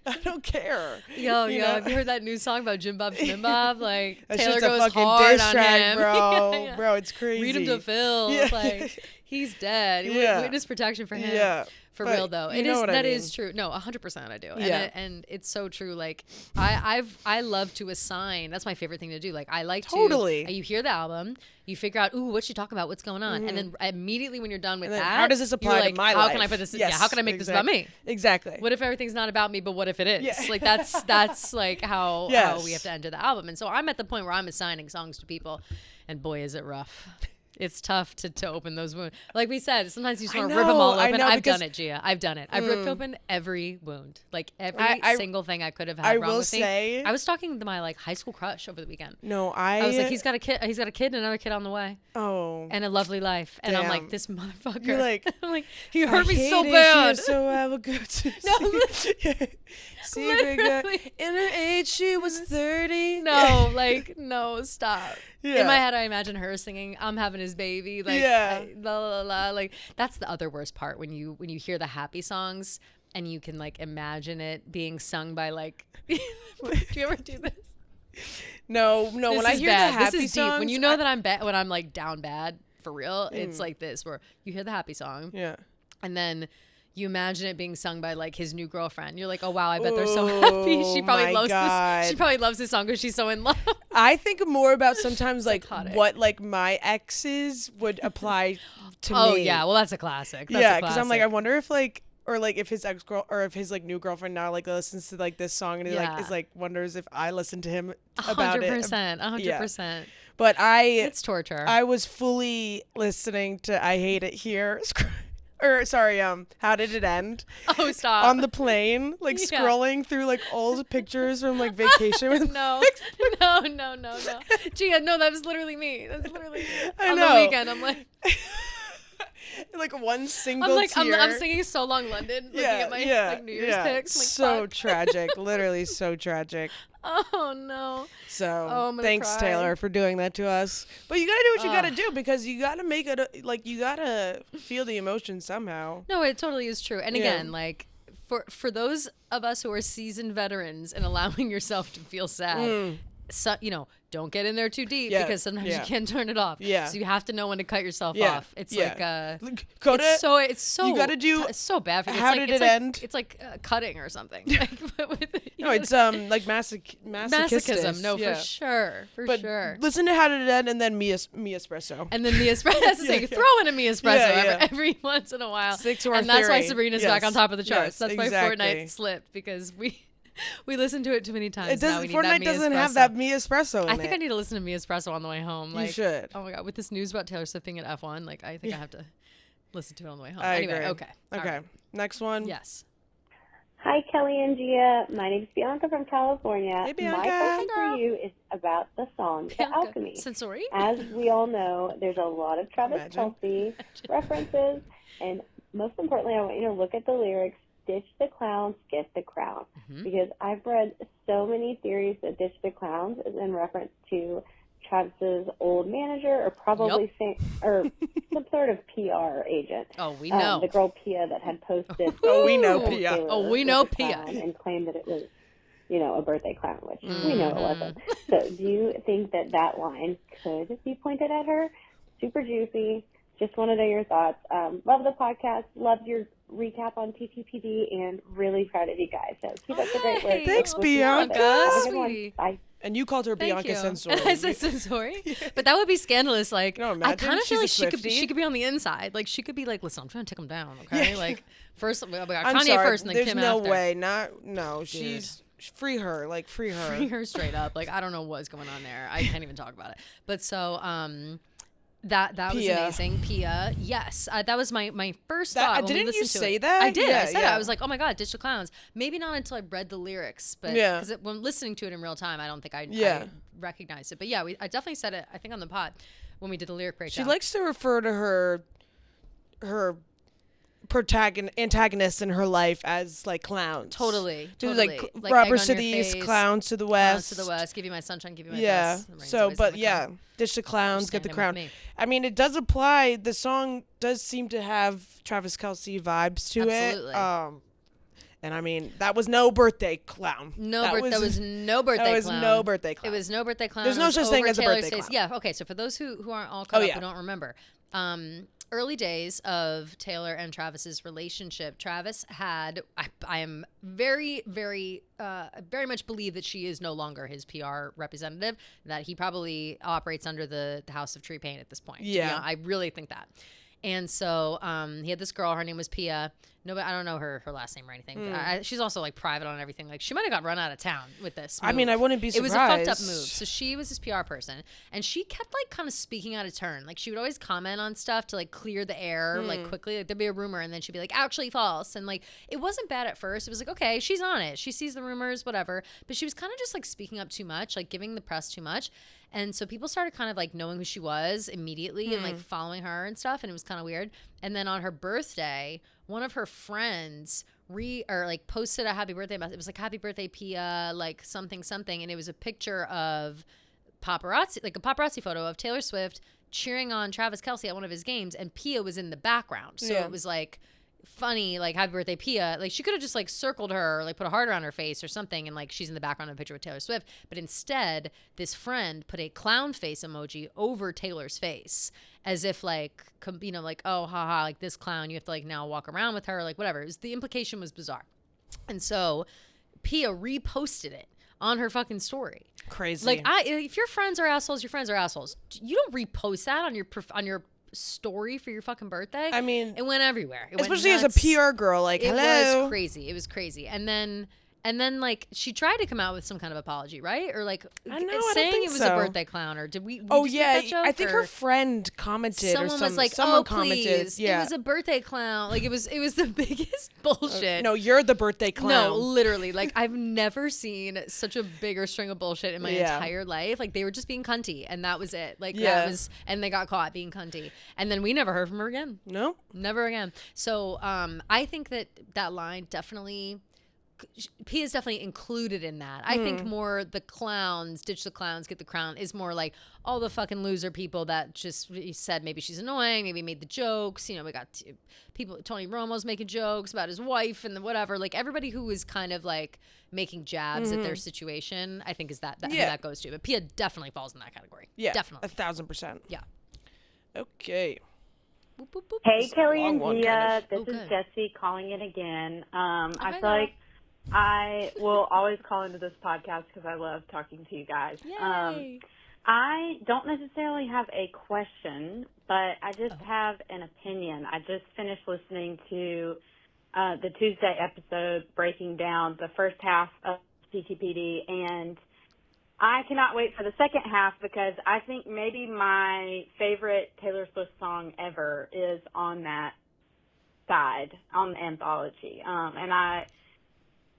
I don't care. Yo, have you heard that new song about Jim Bob Schmim Bob? Like, Taylor goes a fucking hard diss on track, him, bro. Bro, it's crazy. Read him to Phil. Yeah. Like, he's dead. Witness protection for him. Yeah. For real though, that is true. No, 100% I do. And it's so true. Like, I love to assign. That's my favorite thing to do. Like, I like to. You hear the album, you figure out, what's she talking about? What's going on? And then immediately when you're done with that, how does this apply to my life? How can I put this? Yes, how can I make this about me? Exactly. What if everything's not about me, but what if it is? Yeah. Like, that's like how we have to enter the album. And so I'm at the point where I'm assigning songs to people, and boy, is it rough. It's tough to open those wounds. Like we said, sometimes you just want to rip them all open. I've done it, Gia. I've done it. I've ripped open every wound. Like, every single thing I could have had wrong with me. I was talking to my like high school crush over the weekend. No, I was like, he's got a kid and another kid on the way. Oh. And a lovely life. And I'm like, this motherfucker. You're like, I'm like, he hurt me so bad. So I will go to secret. In her age, she was 30. No, stop. Yeah. In my head, I imagine her singing "I'm having his baby." Like, la la la. Like, that's the other worst part, when you hear the happy songs and you can like imagine it being sung by like. Do you ever do this? No. When I hear the happy songs, when you know that I'm bad, when I'm like down bad for real, it's like this, where you hear the happy song, and then you imagine it being sung by like his new girlfriend. You're like, oh wow, I bet they're so happy. She probably loves this. She probably loves this song because she's so in love. I think more about sometimes like what like my exes would apply to me. Oh yeah, well that's a classic. Because I'm like, I wonder if like, or like if his ex-girl or if his like new girlfriend now like listens to like this song and he like is like wonders if I listen to him about 100%. But it's torture. I was fully listening to "I Hate It Here." How Did It End? Oh, stop. On the plane, like scrolling through like old pictures from like vacation with no. Gia, no, that was literally me. That's literally me. I On know. the weekend, I'm like like one single tear. I'm singing So Long London, looking at my like New Year's pics. Like, so tragic. Literally so tragic. Oh no. So thanks, Taylor, for doing that to us. But you gotta do what you gotta do, because you gotta make it like you gotta feel the emotion somehow. No, it totally is true. And again, like for those of us who are seasoned veterans and allowing yourself to feel sad, so, don't get in there too deep because sometimes you can't turn it off. Yeah. So you have to know when to cut yourself off. It's like it's so you gotta do. It's so bad for you. How did it end? It's like cutting or something. It's like masochism. No, for sure, for sure. Listen to How Did It End, and then Mi Espresso. And then Mi Espresso. That's the thing. Throw in a Mi Espresso every once in a while. Stick to our and that's why Sabrina's back on top of the charts. That's why exactly. Fortnite slipped, because we listened to it too many times. Fortnite doesn't have that Mi Espresso in it. I think I need to listen to Mi Espresso on the way home. You should. Oh my God, with this news about Taylor Swift being at F1, like I think I have to listen to it on the way home. I anyway, agree. okay. Right. Next one. Yes. Hi, Kelly and Gia. My name's Bianca from California. Hey, Bianca. My question for you is about the song The Alchemy. Sensory? As we all know, there's a lot of Travis Kelce references, and most importantly, I want you to look at the lyrics. Ditch the clowns, get the crown. Because I've read so many theories that Ditch the Clowns is in reference to Travis's old manager, or probably or some sort of PR agent. Oh, we know. The girl Pia that had posted. We know Pia. We know Pia. And claimed that it was, a birthday clown, which we know it wasn't. So do you think that line could be pointed at her? Super juicy. Just want to know your thoughts. Love the podcast. Loved your recap on TTPD, and really proud of you guys. So keep up the great work. Thanks, Bianca. Sweetie. Bye. And you called her Bianca Sensory. I said Sensory, but that would be scandalous. Like, I kind of feel like she could be on the inside. Like, she could be like, "Listen, I'm trying to take him down." Okay, like first we got Kanye first, and then There's Kim no after. way. No. She's free her. Like free her. Free her straight up. Like, I don't know what's going on there. I can't even talk about it. But so That was amazing. Pia, yes. That was my first thought. Didn't you say that? I did. I said it. I was like, oh my God, Ditch the Clowns. Maybe not until I read the lyrics, but because when listening to it in real time, I don't think I recognized it. But yeah, I definitely said it, I think, on the pod when we did the lyric breakdown. She likes to refer to her antagonists in her life as like clowns. Totally. Like robbers to the east, clowns to the west. Clowns to the west. Give you my sunshine, give you my dust. So, but Ditch the clowns, get the crown. I mean, it does apply. The song does seem to have Travis Kelce vibes to it. And I mean, that was no birthday clown. That was no birthday clown. It was no birthday clown. It was no birthday clown. There's no such thing as a birthday clown. Yeah. Okay. So for those who aren't all caught up, who don't remember, early days of Taylor and Travis's relationship, Travis had, I am very, very, very much believe that she is no longer his PR representative, that he probably operates under the House of Tree Paint at this point. Yeah. I really think that. And so he had this girl, her name was Pia. Nobody, I don't know her last name or anything. She's also like private on everything. Like she might have got run out of town with this move. I mean, I wouldn't be surprised. It was a fucked up move. So she was his PR person, and she kept like kind of speaking out of turn. Like she would always comment on stuff to like clear the air like quickly. Like there'd be a rumor, and then she'd be like, actually false. And like it wasn't bad at first. It was like, okay, she's on it. She sees the rumors, whatever. But she was kind of just like speaking up too much, like giving the press too much. And so people started kind of like knowing who she was immediately and like following her and stuff. And it was kind of weird. And then on her birthday, one of her friends posted a happy birthday message. It was like, happy birthday, Pia, like something. And it was a picture of paparazzi, like a paparazzi photo of Taylor Swift cheering on Travis Kelce at one of his games. And Pia was in the background. So it was like funny, like happy birthday Pia. Like she could have just like circled her or like put a heart around her face or something, and like she's in the background of a picture with Taylor Swift. But instead, this friend put a clown face emoji over Taylor's face, as if like like, oh haha, like this clown, you have to like now walk around with her, like whatever. The implication was bizarre. And so Pia reposted it on her fucking story. Crazy. Like if your friends are assholes, your friends are assholes. You don't repost that on your story for your fucking birthday. I mean, it went everywhere. Especially as a PR girl, like, hello. It was crazy. And then And then, like, she tried to come out with some kind of apology, right? Or, like, I know, saying it was a birthday clown. Or did we just make that joke? I think her friend commented. Someone was like, someone commented. Please. Yeah. It was a birthday clown. Like, it was the biggest bullshit. No, you're the birthday clown. No, literally. Like, I've never seen such a bigger string of bullshit in my entire life. Like, they were just being cunty, and that was it. Like, that was, and they got caught being cunty. And then we never heard from her again. No. Never again. So, I think that line definitely... P is definitely included in that. I think more the clowns, ditch the clowns, get the crown, is more like all the fucking loser people that just said maybe she's annoying, maybe made the jokes. You know, we got people, Tony Romo's making jokes about his wife and the whatever. Like, everybody who is kind of like making jabs at their situation, I think is that who that goes to. But Pia definitely falls in that category. Yeah, definitely. 1,000%. Yeah. Okay. Boop, boop, boop. Hey, Kelly and Gia. Kind of. This is Jessie calling in again. I feel girl. like I will always call into this podcast because I love talking to you guys. Yay. I don't necessarily have a question, but I just have an opinion. I just finished listening to the Tuesday episode breaking down the first half of TTPD, and I cannot wait for the second half because I think maybe my favorite Taylor Swift song ever is on that side, on the anthology. And I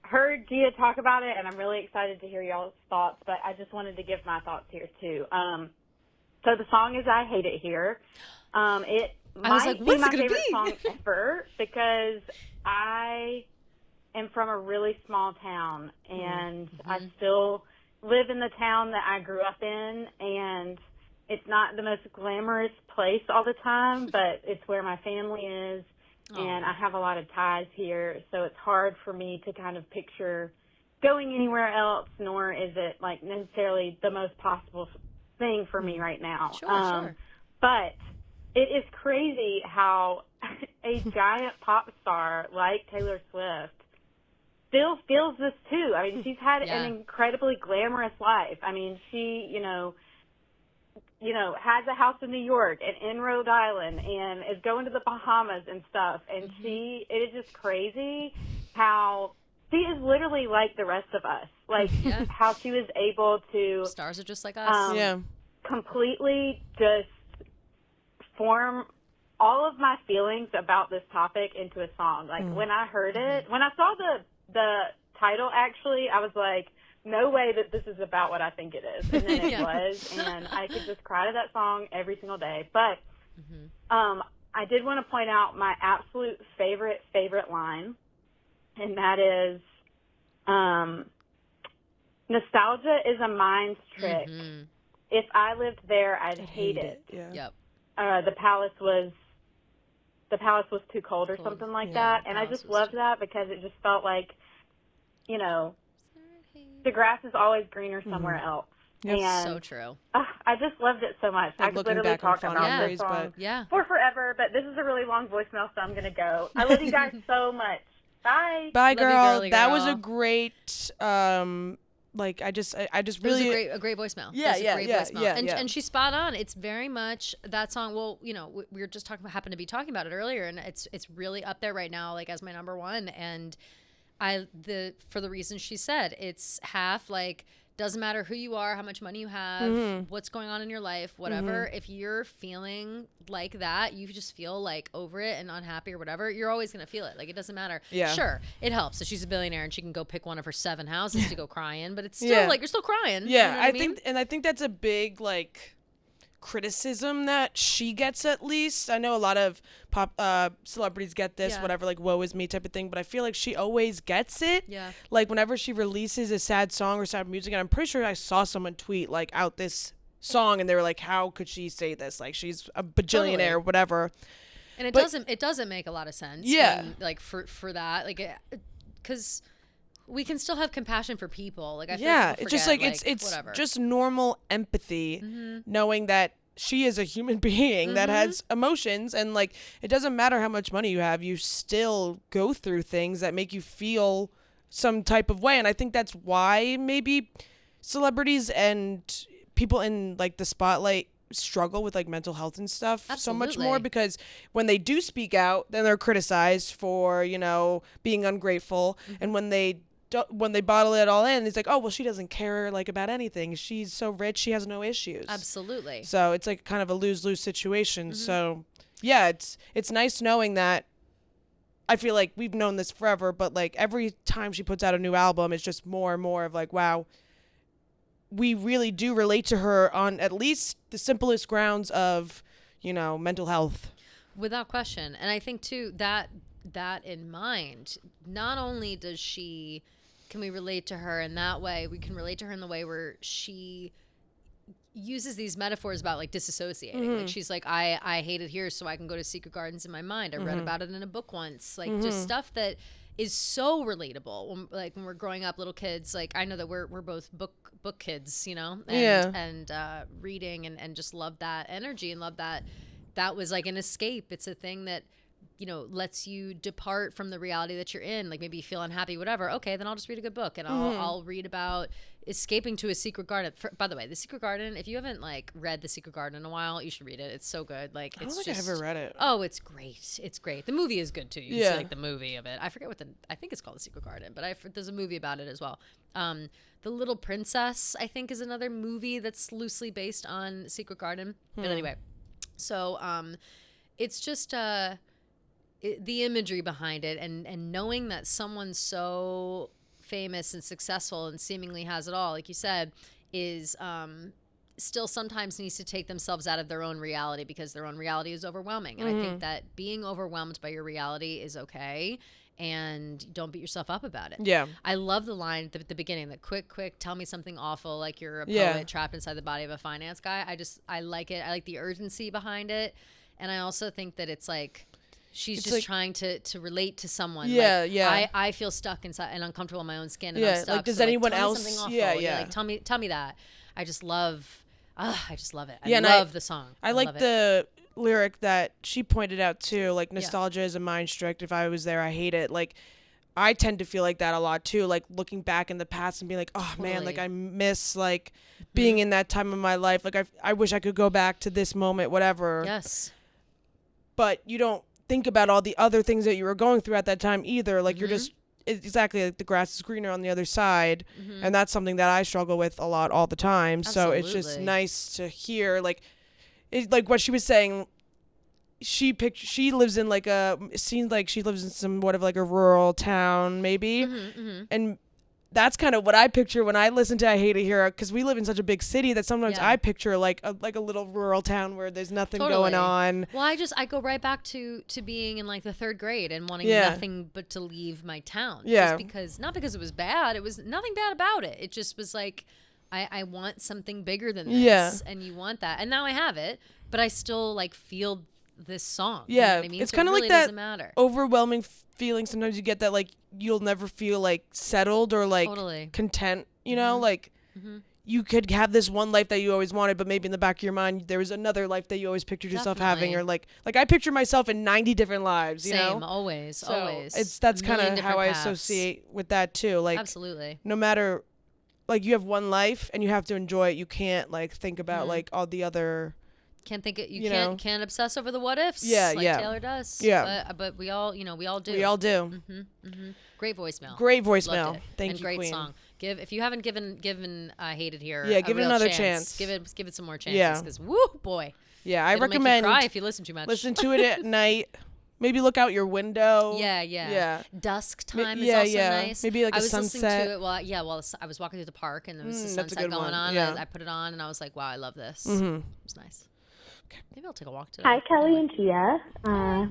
heard Gia talk about it, and I'm really excited to hear y'all's thoughts, but I just wanted to give my thoughts here, too. So the song is I Hate It Here. It might be my favorite song ever because I am from a really small town, and I still live in the town that I grew up in, and it's not the most glamorous place all the time, but it's where my family is. And I have a lot of ties here, so it's hard for me to kind of picture going anywhere else, nor is it, like, necessarily the most possible thing for me right now. Sure. But it is crazy how a giant pop star like Taylor Swift still feels this, too. I mean, she's had an incredibly glamorous life. I mean, she, you know, has a house in New York and in Rhode Island and is going to the Bahamas and stuff. And it is just crazy how she is literally like the rest of us. Like how she was able to... Stars are just like us. Completely just form all of my feelings about this topic into a song. Like when I heard it, when I saw the title, actually, I was like, no way that this is about what I think it is. And then it was, and I could just cry to that song every single day. But I did want to point out my absolute favorite line, and that is, nostalgia is a mind's trick. If I lived there, I'd hate it. Yeah. The palace was too cold or something like that. And I just loved that because it just felt like, you know, the grass is always greener somewhere else. Yep. And so true. I just loved it so much. Like I could literally talk about this song for forever, but this is a really long voicemail, so I'm going to go. I love you guys so much. Bye. Bye, girl. You, that was a great, I just really... It was a great voicemail. Yeah. And she's spot on. It's very much that song. Well, you know, we were just happened to be talking about it earlier, and it's really up there right now, like, as my number one. And for the reason she said, it's half like, doesn't matter who you are, how much money you have, what's going on in your life, whatever. If you're feeling like that, you just feel like over it and unhappy or whatever, you're always going to feel it. Like, it doesn't matter. Yeah. Sure, it helps that she's a billionaire and she can go pick one of her 7 houses to go cry in, but it's still like, you're still crying. Yeah, you know I think that's a big, like, criticism that she gets, at least. I know a lot of pop celebrities get this, whatever, like, woe is me type of thing, but I feel like she always gets it. Yeah. Like, whenever she releases a sad song or sad music, and I'm pretty sure I saw someone tweet, like, out this song, and they were like, how could she say this? Like, she's a bajillionaire or whatever. And it doesn't make a lot of sense. Yeah. When, like, for that, like, because we can still have compassion for people. Like, I feel like it's just like, it's whatever. Just normal empathy, knowing that she is a human being that has emotions, and, like, it doesn't matter how much money you have, you still go through things that make you feel some type of way. And I think that's why maybe celebrities and people in, like, the spotlight struggle with, like, mental health and stuff so much more, because when they do speak out, then they're criticized for, you know, being ungrateful, and when they when they bottle it all in, it's like, oh, well, she doesn't care like about anything. She's so rich, she has no issues. Absolutely. So it's like kind of a lose-lose situation. So yeah, it's nice knowing that. I feel like we've known this forever, but like every time she puts out a new album, it's just more and more of like, wow, we really do relate to her on at least the simplest grounds of, mental health. Without question. And I think too that in mind, not only can we relate to her in that way, we can relate to her in the way where she uses these metaphors about like disassociating. Like she's like, I hate it here so I can go to secret gardens in my mind. I read about it in a book once. Like just stuff that is so relatable when we're growing up, little kids. Like I know that we're both book kids, and reading and just love that energy and love that was like an escape. It's a thing that lets you depart from the reality that you're in. Like maybe you feel unhappy, whatever. Okay, then I'll just read a good book and I'll read about escaping to a secret garden. By the way, The Secret Garden, if you haven't like read The Secret Garden in a while, you should read it. It's so good. Like I don't think I ever read it. Oh, it's great. It's great. The movie is good too. You see like the movie of it. I forget I think it's called The Secret Garden, but there's a movie about it as well. The Little Princess, I think, is another movie that's loosely based on Secret Garden. But anyway, so it's just the imagery behind it and knowing that someone so famous and successful and seemingly has it all, like you said, is still sometimes needs to take themselves out of their own reality because their own reality is overwhelming. And I think that being overwhelmed by your reality is okay, and don't beat yourself up about it. Yeah. I love the line at the beginning, that quick, tell me something awful, like you're a poet trapped inside the body of a finance guy. I like it. I like the urgency behind it. And I also think that it's like, she's just like, trying to relate to someone. I feel stuck inside and uncomfortable in my own skin, and I'm stuck. Like, does anyone tell else? Me something awful. Yeah. Like, tell me that. I just love it. I love the song. I like the lyric that she pointed out too. Like, nostalgia is a mind trick. If I was there, I hate it. Like, I tend to feel like that a lot too. Like looking back in the past and being like, oh man, like I miss like being in that time of my life. Like I wish I could go back to this moment, whatever. Yes. But you don't think about all the other things that you were going through at that time either. Like you're just exactly like the grass is greener on the other side, and that's something that I struggle with a lot all the time. Absolutely. So it's just nice to hear like what she was saying. She lives in like it seems like she lives in somewhat of like a rural town maybe, and that's kind of what I picture when I listen to I Hate It Here, because we live in such a big city that sometimes I picture like a little rural town where there's nothing going on. Well, I go right back to being in like the 3rd grade and wanting nothing but to leave my town. Just because, not because it was bad, it was nothing bad about it. It just was like, I want something bigger than this, and you want that. And now I have it, but I still like feel this song. Yeah, you know what I mean? It's so kind of really like that overwhelming feeling sometimes you get that like you'll never feel like settled or like content, you know, like you could have this one life that you always wanted, but maybe in the back of your mind there was another life that you always pictured yourself having, or like I picture myself in 90 different lives, you know? always. That's kind of how I associate with that too. Like absolutely, no matter, like you have one life and you have to enjoy it. You can't like think about like all the other. Can't think it. You can't obsess over the what ifs. Like Taylor does. Yeah. But we all, we all do. We all do. Great voicemail. Great voicemail. Thank and you, great Queen. Song. If you haven't given I Hate It Here. Give it another chance. Give it some more chances. Because woo boy. Yeah, I recommend. Make you cry if you listen too much. Listen to it at night. Maybe look out your window. Yeah. Dusk time is also nice. Maybe like a sunset. I was listening to it while I was walking through the park and there was the sunset going on. Yeah. I put it on and I was like, wow, I love this. It was nice. Maybe I'll take a walk today. Hi, Kelly and Gia.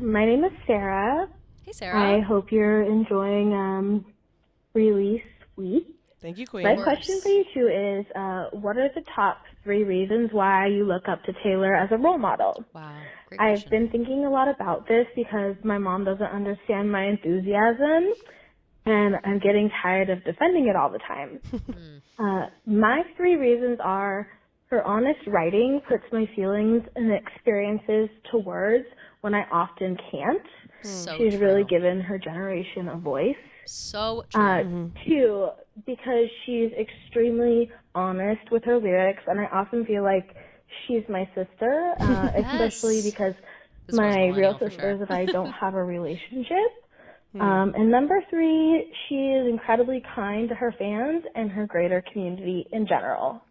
My name is Sarah. Hey, Sarah. I hope you're enjoying Release Week. Thank you, Queen. My question for you two is, what are the top 3 reasons why you look up to Taylor as a role model? Wow, great I've question. been thinking a lot about this because my mom doesn't understand my enthusiasm, and I'm getting tired of defending it all the time. My 3 reasons are: her honest writing puts my feelings and experiences to words when I often can't. So She's true. really given her generation a voice. So true. 2, because she's extremely honest with her lyrics, and I often feel like she's my sister, especially because my real sister and I don't have a relationship. And number 3, she is incredibly kind to her fans and her greater community in general.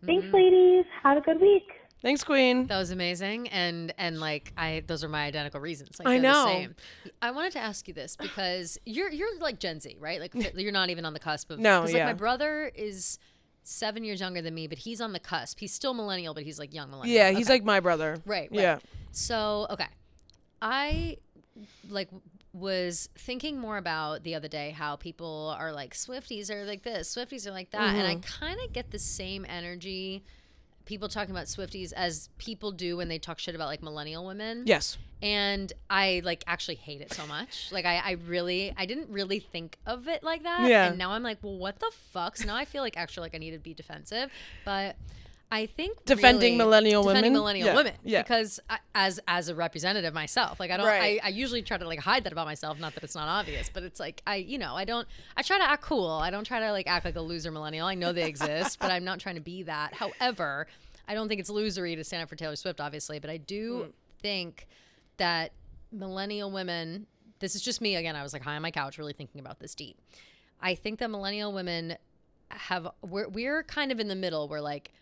Thanks, ladies. Have a good week. Thanks, Queen. That was amazing, and like those are my identical reasons. Like, I know. the same. I wanted to ask you this because you're like Gen Z, right? Like you're not even on the cusp of. No, like my brother is 7 years younger than me, but he's on the cusp. He's still millennial, but he's like young millennial. Yeah, he's like my brother. Right. Yeah. So I was thinking more about the other day how people are like Swifties are like this, Swifties are like that, and I kind of get the same energy. People talking about Swifties as people do when they talk shit about like millennial women. Yes. And I like actually hate it so much. Like I didn't really think of it like that. Yeah. And now I'm like, well, what the fuck? So now I feel like actually like I need to be defensive. But I think defending millennial women. Yeah. Because as a representative myself, like I don't, I usually try to like hide that about myself. Not that it's not obvious, but it's like I try to act cool. I don't try to like act like a loser millennial. I know they exist, but I'm not trying to be that. However, I don't think it's losery to stand up for Taylor Swift, obviously, but I do think that millennial women, this is just me again, I was like high on my couch really thinking about this deep. I think that millennial women we're kind of in the middle where like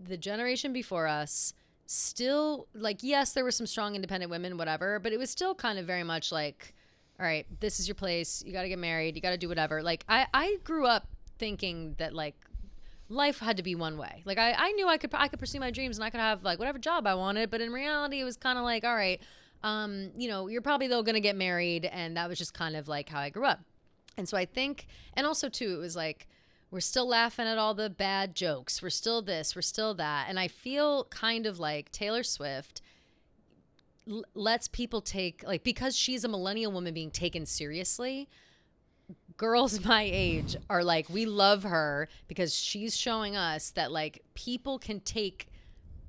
the generation before us still like, yes, there were some strong independent women, whatever, but it was still kind of very much like, all right, this is your place. You got to get married. You got to do whatever. Like I grew up thinking that like life had to be one way. Like I knew I could pursue my dreams and I could have like whatever job I wanted. But in reality, it was kind of like, all right, you're probably though going to get married. And that was just kind of like how I grew up. And so I think, and also too, it was like, we're still laughing at all the bad jokes. We're still this, we're still that. And I feel kind of like Taylor Swift lets people take, like, because she's a millennial woman being taken seriously, girls my age are like, we love her because she's showing us that, like, people can take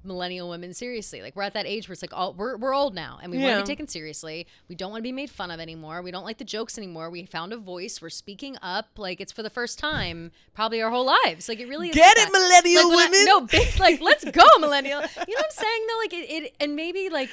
millennial women seriously. Like, we're at that age where it's like, we're old now and we want to be taken seriously. We don't want to be made fun of anymore. We don't like the jokes anymore. We found a voice. We're speaking up. Like, it's for the first time probably our whole lives. Like, it really is. Get it, millennial women. Like, let's go, millennial. You know what I'm saying though? Like it and maybe like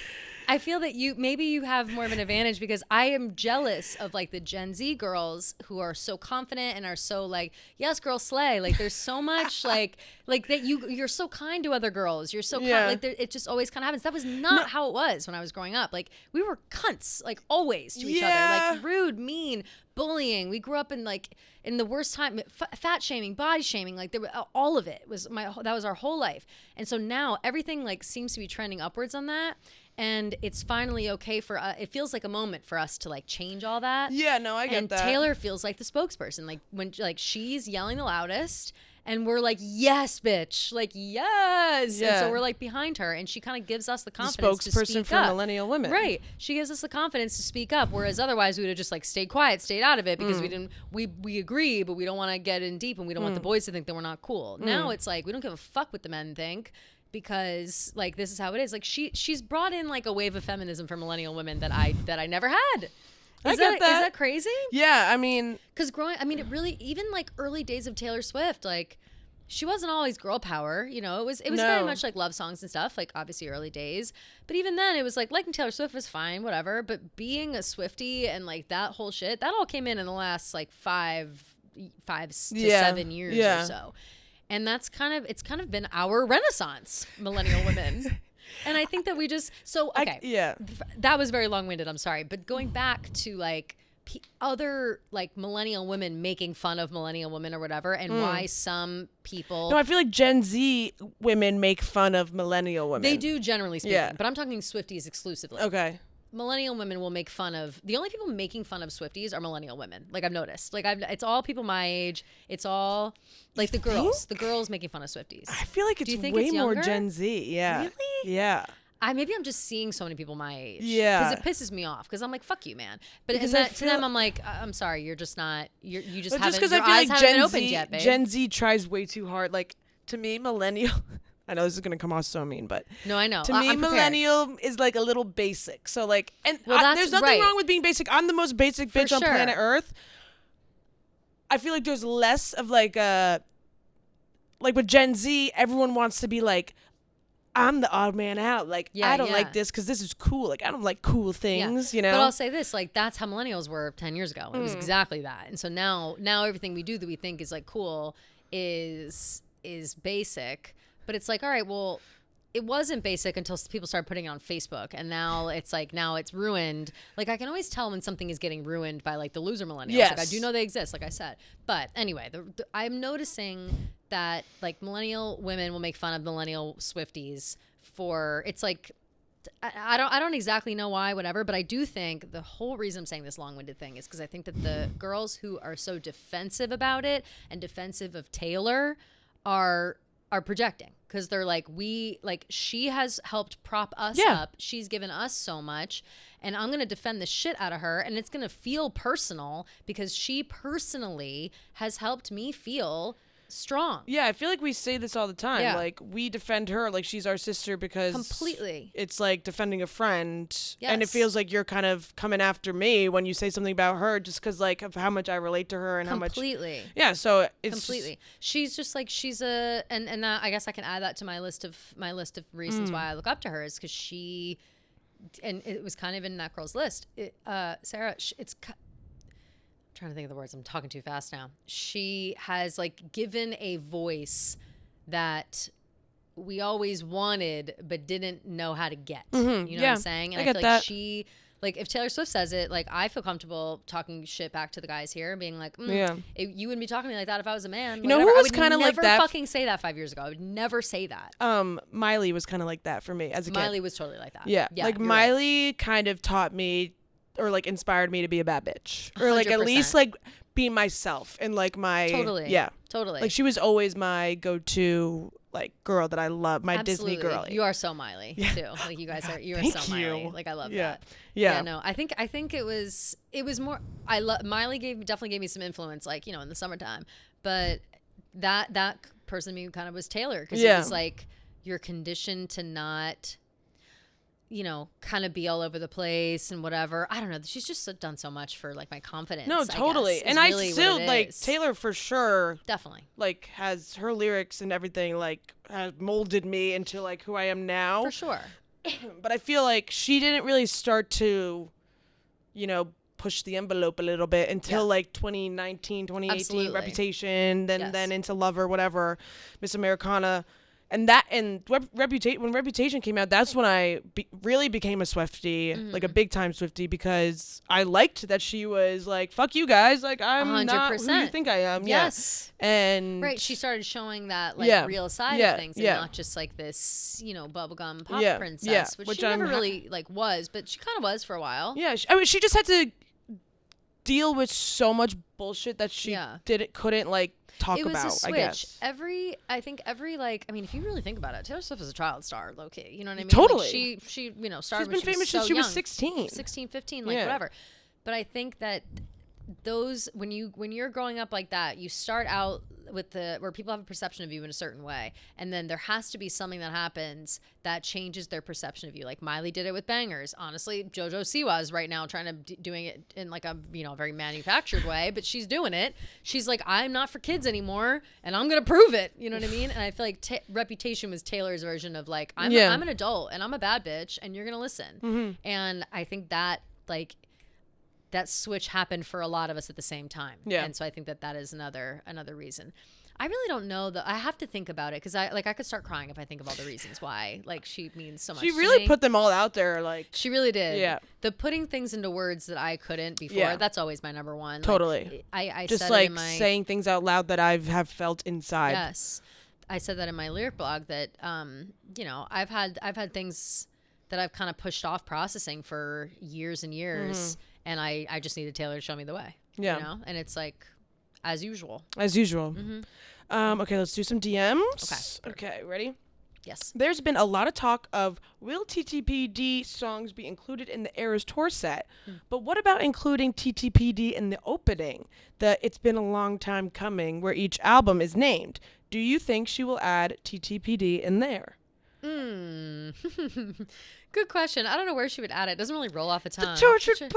I feel that you have more of an advantage because I am jealous of like the Gen Z girls who are so confident and are so like, yes, girl, slay. Like, there's so much like that you're so kind to other girls. You're so kind, like it just always kind of happens. That was not how it was when I was growing up. Like, we were cunts like always to each other, like rude, mean, bullying. We grew up in like in the worst time, fat shaming, body shaming. Like, there were, all of it was that was our whole life. And so now everything like seems to be trending upwards on that. And it's finally okay for it feels like a moment for us to like change all that. Yeah, no, I get that. And Taylor feels like the spokesperson, like when like she's yelling the loudest and we're like, yes, bitch, like, yes. Yeah. And so we're like behind her and she kind of gives us the confidence to speak up. Spokesperson for millennial women. Right. She gives us the confidence to speak up, whereas otherwise we would have just like stayed quiet, stayed out of it because we agree, but we don't want to get in deep and we don't want the boys to think that we're not cool. Now it's like, we don't give a fuck what the men think. Because like this is how it is. Like she's brought in like a wave of feminism for millennial women that I never had. Is that crazy? Yeah, I mean, because it really, even like early days of Taylor Swift, like she wasn't always girl power. You know, it was very much like love songs and stuff. Like obviously early days, but even then it was like liking Taylor Swift was fine, whatever. But being a Swiftie and like that whole shit, that all came in the last like 5 to 7 years or so. And it's kind of been our renaissance, millennial women. And I think that we just, that was very long-winded, I'm sorry. But going back to like other like millennial women making fun of millennial women or whatever, and why some people. No, I feel like Gen Z women make fun of millennial women. They do, generally speaking. But I'm talking Swifties exclusively. Okay. Millennial women will make fun of, the only people making fun of Swifties are millennial women. Like, I've noticed. Like, it's all people my age. It's all like the girls making fun of Swifties. I feel like it's way more Gen Z. Yeah. Really? Yeah. Maybe I'm just seeing so many people my age. Yeah. Because it pisses me off. Because I'm like, fuck you, man. But to them, I'm like, I'm sorry, you're just not. You just haven't. Just because I feel like opened yet, babe. Gen Z tries way too hard. Like, to me, millennial. I know this is gonna come off so mean, but no, I know. To me, millennial is like a little basic. So like, and there's nothing wrong with being basic. I'm the most basic bitch on planet Earth. I feel like there's less of like with Gen Z, everyone wants to be like, I'm the odd man out. Like, I don't like this because this is cool. Like, I don't like cool things, you know? But I'll say this, like, that's how millennials were 10 years ago. It was exactly that. And so now everything we do that we think is, like, cool is basic. But it's like, all right, well, it wasn't basic until people started putting it on Facebook. And now it's like, now it's ruined. Like, I can always tell when something is getting ruined by, like, the loser millennials. Yes. Like, I do know they exist, like I said. But anyway, I'm noticing that, like, millennial women will make fun of millennial Swifties for, it's like, I don't exactly know why, whatever, but I do think the whole reason I'm saying this long-winded thing is because I think that the girls who are so defensive about it and defensive of Taylor are projecting, because they're like, she has helped prop us up. She's given us so much, and I'm going to defend the shit out of her, and it's going to feel personal because she personally has helped me feel strong. Yeah, I feel like we say this all the time. Yeah. Like, we defend her like she's our sister because completely, it's like defending a friend. Yes. And it feels like you're kind of coming after me when you say something about her just because, like, of how much I relate to her and completely. How much. Yeah, so it's completely. She's just like, she's a, and that, I guess I can add that to my list of reasons why I look up to her, is because she, and it was kind of in that girl's list. Sarah, trying to think of the words. I'm talking too fast now. She has, like, given a voice that we always wanted but didn't know how to get. Mm-hmm. You know what I'm saying? And I feel like she, like, if Taylor Swift says it, like, I feel comfortable talking shit back to the guys here and being like, you wouldn't be talking to me like that if I was a man. You know who was kind of like that? I would never fucking say that 5 years ago. I would never say that. Miley was kind of like that for me as a kid. Miley was totally like that. Yeah like Miley kind of taught me, or like inspired me to be a bad bitch, or like 100%. At least like be myself and like my totally like she was always my go-to like girl that I love, my Absolutely. Disney girl. You are so Miley too. Like you guys are, you are so Miley. Like I love that. Yeah. No, I think it was more. Miley definitely gave me some influence, like, you know, in the summertime. But that person to me kind of was Taylor, because it was like, you're conditioned to not, you know, kind of be all over the place and whatever. I don't know. She's just done so much for, like, my confidence. No, totally. And really I still, like, Taylor for sure. Definitely. Like, has her lyrics and everything, like, has molded me into, like, who I am now. For sure. But I feel like she didn't really start to, you know, push the envelope a little bit until, like, 2019, 2018, Absolutely. Reputation, then into Lover, whatever, Miss Americana. And when Reputation came out, that's when I really became a Swiftie, like a big time Swiftie, because I liked that she was like, "Fuck you guys, like I'm 100%. Not who you think I am." Yes, and right. She started showing that like real side of things, and not just like this, you know, bubblegum pop princess, which she never really like was, but she kind of was for a while. Yeah, I mean, she just had to deal with so much bullshit that she couldn't like talk about. It was a switch. I guess. I think every like, I mean, if you really think about it, Taylor Swift is a child star, low key. You know what I mean? Totally. Like she you know, started She's been famous since she was 16. 16, 15, like whatever. But I think that those, when you're growing up like that, you start out with where people have a perception of you in a certain way, and then there has to be something that happens that changes their perception of you. Like Miley did it with Bangers. Honestly, JoJo Siwa is right now trying to doing it in like a, you know, very manufactured way, but she's doing it. She's like, I'm not for kids anymore, and I'm gonna prove it. You know what I mean? And I feel like Reputation was Taylor's version of like, I'm an adult and I'm a bad bitch, and you're gonna listen. Mm-hmm. And I think that like, that switch happened for a lot of us at the same time. Yeah. And so I think that is another reason. I really don't know I have to think about it, because I could start crying if I think of all the reasons why like she means so much. She really put them all out there, like she really did. Yeah. The putting things into words that I couldn't before, that's always my number one. Totally. Like, I just said like it in saying things out loud that I have felt inside. Yes. I said that in my lyric blog that you know, I've had things that I've kind of pushed off processing for years and years. Mm-hmm. And I just needed Taylor to show me the way. Yeah. You know? And it's like, as usual. As usual. Mm-hmm. Okay, let's do some DMs. Okay, ready? Yes. There's been a lot of talk of, will TTPD songs be included in the Eras tour set? But what about including TTPD in the opening? The It's Been a Long Time Coming, where each album is named. Do you think she will add TTPD in there? Good question. I don't know where she would add it. It doesn't really roll off the tongue. The Tortured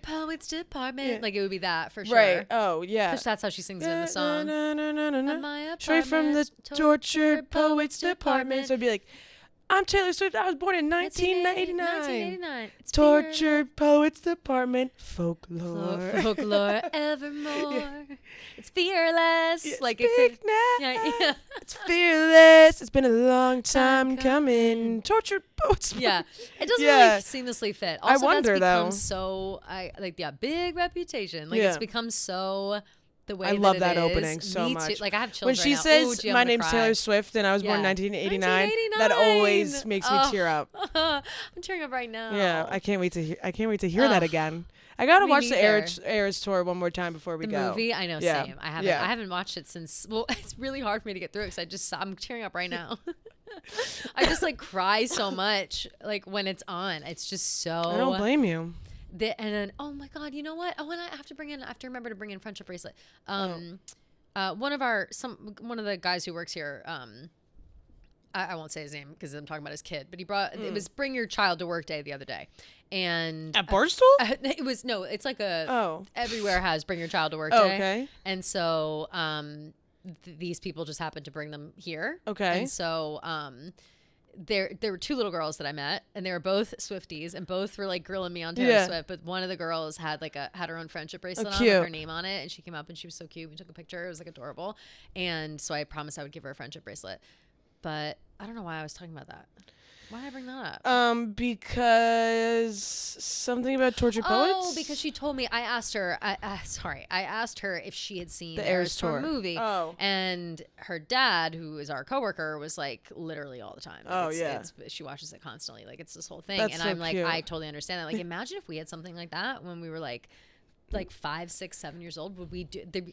Poets Department. Yeah. Like, it would be that for sure. Right. Oh, yeah. Because that's how she sings it in the song. Straight from the Tortured Poets Department. So it'd be like, I'm Taylor Swift. I was born in 1989. It's Tortured Poets Department. Folklore. Folklore evermore. Yeah. It's fearless. Yeah, like speak now. Yeah. It's fearless. It's been a long time coming. Tortured Poets. Yeah. It doesn't really seamlessly fit. Also, I wonder that's become though. So big reputation. Like it's become so. The way I love that is, opening so much. Like I have children. When she says, "My name's Taylor Swift and I was born in 1989," that always makes me tear up. I'm tearing up right now. Yeah, I can't wait to hear that again. I gotta watch the Eras tour one more time before we go. The movie, I know, same. I haven't watched it since. Well, it's really hard for me to get through because I'm tearing up right now. I just like cry so much like when it's on. It's just so. I don't blame you. And then, oh my God, you know what? Oh, and I have to remember to bring in friendship bracelet. One of the guys who works here, I won't say his name because I'm talking about his kid, but he brought, it was bring your child to work day the other day. And at Barstool? It's like everywhere has bring your child to work day. Okay. And so, these people just happened to bring them here. Okay. And so, there were two little girls that I met, and they were both Swifties, and both were like grilling me on Taylor Swift. But one of the girls had her own friendship bracelet on with her name on it, and she came up and she was so cute. We took a picture; it was like adorable. And so I promised I would give her a friendship bracelet. But I don't know why I was talking about that. Why did I bring that up? Because something about Tortured Poets. Oh, because she told me. I asked her if she had seen the Eras tour movie. Oh, and her dad, who is our coworker, was like literally all the time. Like she watches it constantly. Like it's this whole thing. That's and so I'm like, cute. I totally understand that. Like, imagine if we had something like that when we were like 5, 6, 7 years old.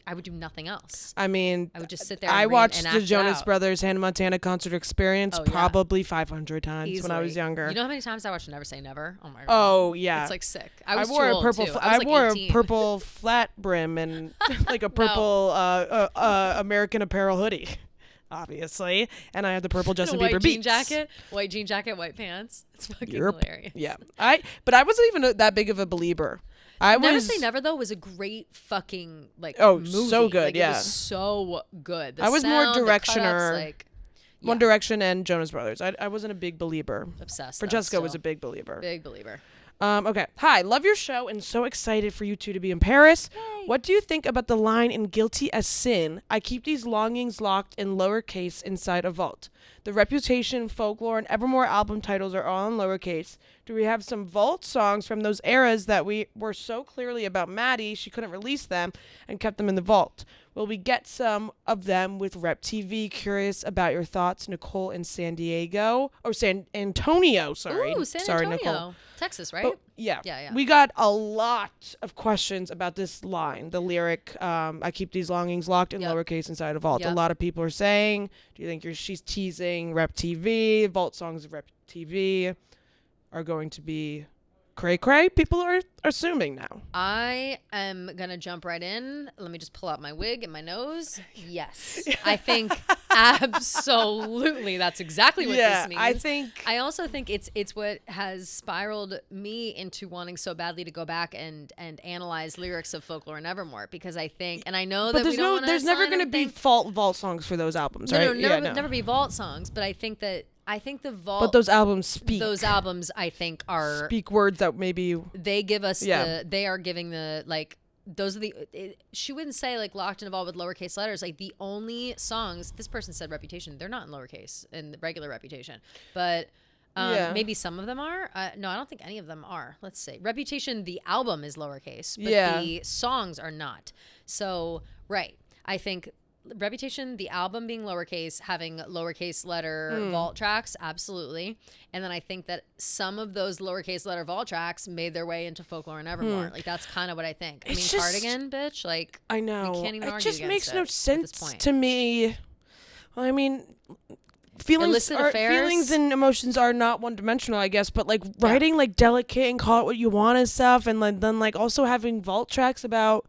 I would do nothing else. I mean, I would just sit there. I watched the act Jonas Brothers Hannah Montana concert experience probably 500 times easily. when I was younger. You know how many times I watched Never Say Never? Oh my God. Oh yeah, it's like sick. I wore too old, a purple. too. I was wore 18. a purple flat brim and like a purple American Apparel hoodie, obviously, and I had the purple Justin Bieber beats. White jean jacket, white pants. It's fucking hilarious. Yeah, but I wasn't even that big of a believer. Never Say Never though was a great fucking movie. So good. Like, yeah, it was so good. I was more Direction One Yeah. Direction and Jonas Brothers. I wasn't a big believer. Obsessed. Francesca was a big believer. Big believer. Okay. Hi, love your show and so excited for you two to be in Paris. Yay. What do you think about the line in Guilty as Sin? I keep these longings locked in lowercase inside a vault. The Reputation, Folklore, and Evermore album titles are all in lowercase. Do we have some vault songs from those eras that we were so clearly about Maddie she couldn't release them and kept them in the vault? Will we get some of them with Rep TV? Curious about your thoughts, Nicole in San Diego. Or San Antonio, sorry. Ooh, San sorry, Antonio. Nicole. Texas, right? But, yeah. Yeah. We got a lot of questions about this line, the lyric, I keep these longings locked in lowercase inside a vault. Yep. A lot of people are saying, do you think she's teasing Rep TV? Vault songs of Rep TV are going to be cray-cray? People are assuming now. I am going to jump right in. Let me just pull out my wig and my nose. Yes. I think absolutely that's exactly what this means. I also think it's what has spiraled me into wanting so badly to go back and analyze lyrics of Folklore and Evermore, because I think, and I know that there's never going to be vault songs for those albums, right? Never be vault songs, but I think the vault. But those albums speak. Those albums, I think, speak words that maybe they give us. They are giving the Those are she wouldn't say locked in a vault with lowercase letters. Like the only songs, this person said Reputation, they're not in lowercase in the regular Reputation, but maybe some of them are. No, I don't think any of them are. Let's see. Reputation, the album is lowercase, but the songs are not. So right, I think. Reputation, the album being lowercase, having lowercase letter vault tracks, absolutely. And then I think that some of those lowercase letter vault tracks made their way into Folklore and Evermore. That's kind of what I think. I mean, Cardigan, bitch, I know. We can't even argue just makes no at sense this point. to me. Well, I mean, feelings and emotions are not one-dimensional, I guess, but writing delicate and call it what you want and stuff, and then also having vault tracks about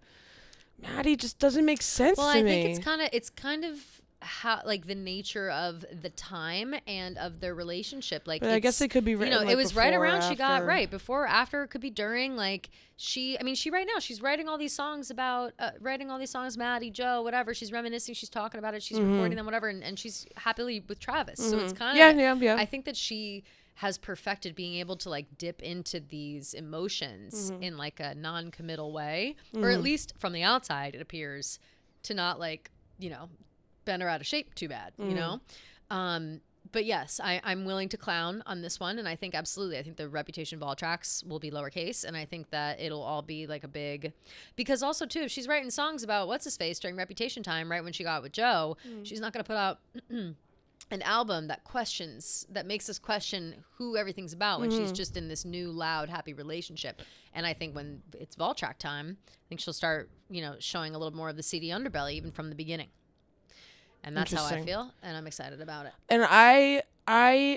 Maddie just doesn't make sense to me. Well, I think it's kind of how, like, the nature of the time and of their relationship. Like, but I guess it could be written, it was right around she got before or after. It could be during. Like, she right now she's writing all these songs about Maddie, Joe, whatever. She's reminiscing, she's talking about it, she's recording them, whatever, and she's happily with Travis. So it's kind of I think that she has perfected being able to, like, dip into these emotions in, like, a non-committal way, or at least from the outside it appears to not, like, bend her out of shape too bad, you know? But yes, I'm willing to clown on this one. And I think absolutely, I think the Reputation of all tracks will be lowercase. And I think that it'll all be like a big, because also too, if she's writing songs about what's his face during Reputation time, right when she got with Joe, she's not going to put out an album that makes us question who everything's about when she's just in this new, loud, happy relationship. And I think when it's Voltrack time, I think she'll start, showing a little more of the seedy underbelly, even from the beginning. And that's how I feel, and I'm excited about it. And I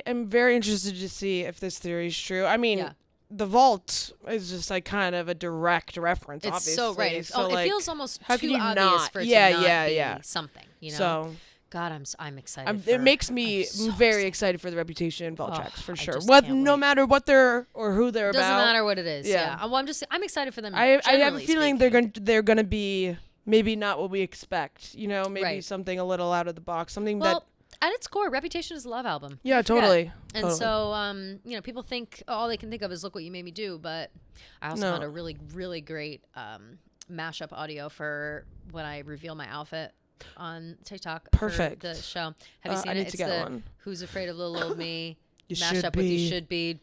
am very interested to see if this theory is true. I mean, the vault is just like kind of a direct reference, it's obviously. So right. So, it feels almost how too can you obvious for it to not be something, So God, I'm excited. It makes me very excited for the Reputation and Vault tracks, for sure. No matter what they're or who they're about. Doesn't matter what it is. Yeah. Well, I'm excited for them. I have a feeling they're gonna be maybe not what we expect. Maybe something a little out of the box. Something that. At its core, Reputation is a love album. Yeah, totally. And so, people think all they can think of is "Look What You Made Me Do," but I also found a really, really great mashup audio for when I reveal my outfit on TikTok. Perfect. For the show. Have you seen it? I need to get one. Who's Afraid of Little Old Me? You mashup should with be. You Should Be.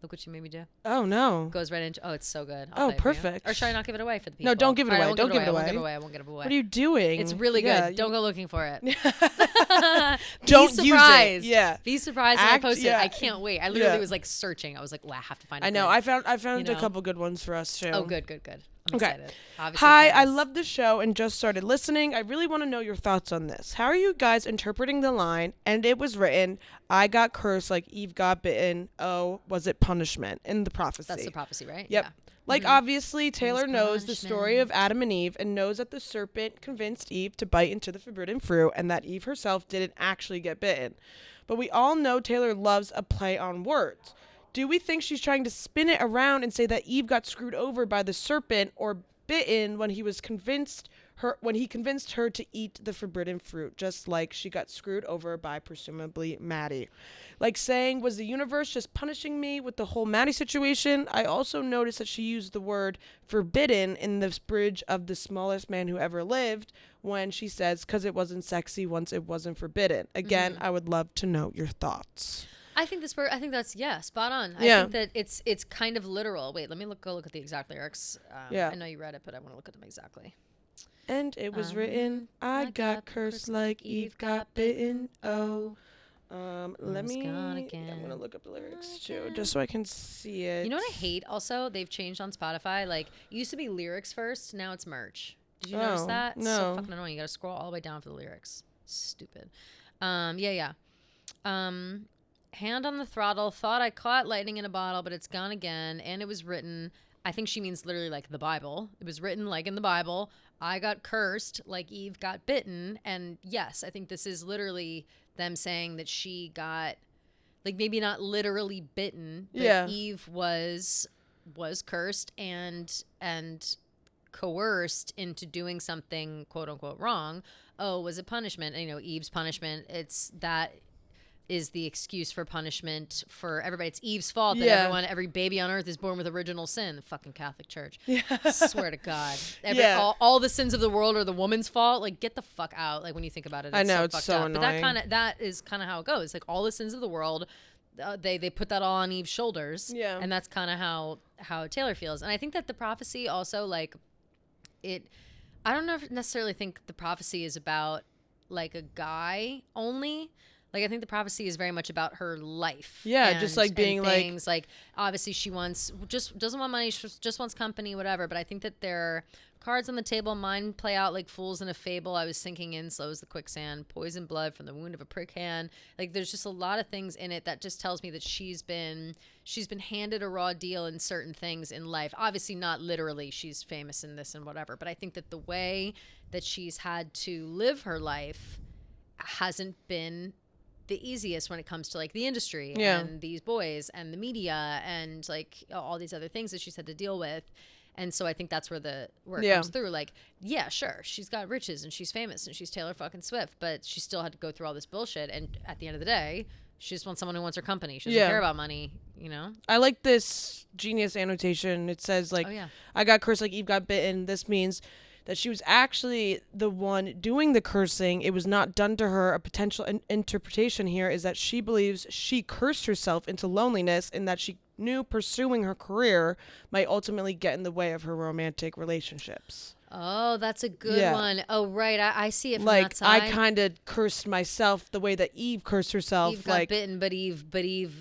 Look What You Made Me Do. Oh, no. Goes right into. Oh, it's so good. Oh, perfect. Or should I not give it away for the people? No, don't give it away. I won't give it away. I won't give it away. I won't give it away. What are you doing? It's really good. Don't go looking for it. Don't be surprised. Use it. Yeah. Be surprised when I post it. I can't wait. I literally was like searching. I was like, well, I have to find it. I know. I found a couple good ones for us too. Oh, good. I'm excited. Obviously, hi, I love the show and just started listening. I really want to know your thoughts on this. How are you guys interpreting the line, and it was written, I got cursed like Eve got bitten. Oh, was it punishment in the prophecy? That's the prophecy, right? Yep. Yeah. Like, obviously, Taylor knows the story of Adam and Eve and knows that the serpent convinced Eve to bite into the forbidden fruit and that Eve herself didn't actually get bitten. But we all know Taylor loves a play on words. Do we think she's trying to spin it around and say that Eve got screwed over by the serpent or bitten when he convinced her to eat the forbidden fruit, just like she got screwed over by presumably Maddie? Like saying, was the universe just punishing me with the whole Maddie situation? I also noticed that she used the word forbidden in this bridge of The Smallest Man Who Ever Lived when she says, because it wasn't sexy once it wasn't forbidden. Again, I would love to know your thoughts. I think that's spot on. I think that it's kind of literal. Wait, let me go look at the exact lyrics. I know you read it, but I want to look at them exactly. And it was written, I got cursed like Eve got bitten. Oh, I'm gonna look up the lyrics too, just so I can see it. You know what I hate? Also, they've changed on Spotify. Like, it used to be lyrics first, now it's merch. Did you notice that? No. It's so fucking annoying. You gotta scroll all the way down for the lyrics. Stupid. Hand on the throttle, thought I caught lightning in a bottle, but it's gone again. And it was written, I think she means literally like the Bible. It was written like in the Bible. I got cursed like Eve got bitten. And yes, I think this is literally them saying that she got, like, maybe not literally bitten, but Eve was cursed and coerced into doing something quote unquote wrong. Oh, was it punishment? And, Eve's punishment, that is the excuse for punishment for everybody. It's Eve's fault that every baby on earth is born with original sin. The fucking Catholic Church. I swear to God. All the sins of the world are the woman's fault. Like, get the fuck out. Like, when you think about it, I know, it's fucked so up. annoying. But that is kind of how it goes. Like, all the sins of the world, they put that all on Eve's shoulders. Yeah. And that's kind of how Taylor feels. And I think that the prophecy also, like, I don't necessarily think the prophecy is about, like, a guy only. Like, I think the prophecy is very much about her life. Yeah, just like being like obviously she doesn't want money, she just wants company, whatever. But I think that they're Cards on the table, mine play out like fools in a fable. I was sinking in slow as the quicksand. Poison blood from the wound of a prick hand. Like there's just a lot of things in it that just tells me that she's been handed a raw deal in certain things in life. Obviously not literally, she's famous in this and whatever, but I think that the way that she's had to live her life hasn't been the easiest when it comes to like the industry and these boys and the media and like all these other things that she's had to deal with. And so I think that's where it comes through. Like, yeah, sure, she's got riches and she's famous and she's Taylor fucking Swift, but she still had to go through all this bullshit. And at the end of the day, she just wants someone who wants her company. She doesn't care about money, you know? I like this genius annotation. It says, like, I got cursed like Eve got bitten. This means that she was actually the one doing the cursing. It was not done to her. A potential interpretation here is that she believes she cursed herself into loneliness and that she knew pursuing her career might ultimately get in the way of her romantic relationships. Oh, that's a good one. Oh, right. I see it from like, that side. I kind of cursed myself the way that Eve cursed herself. Eve got bitten, but Eve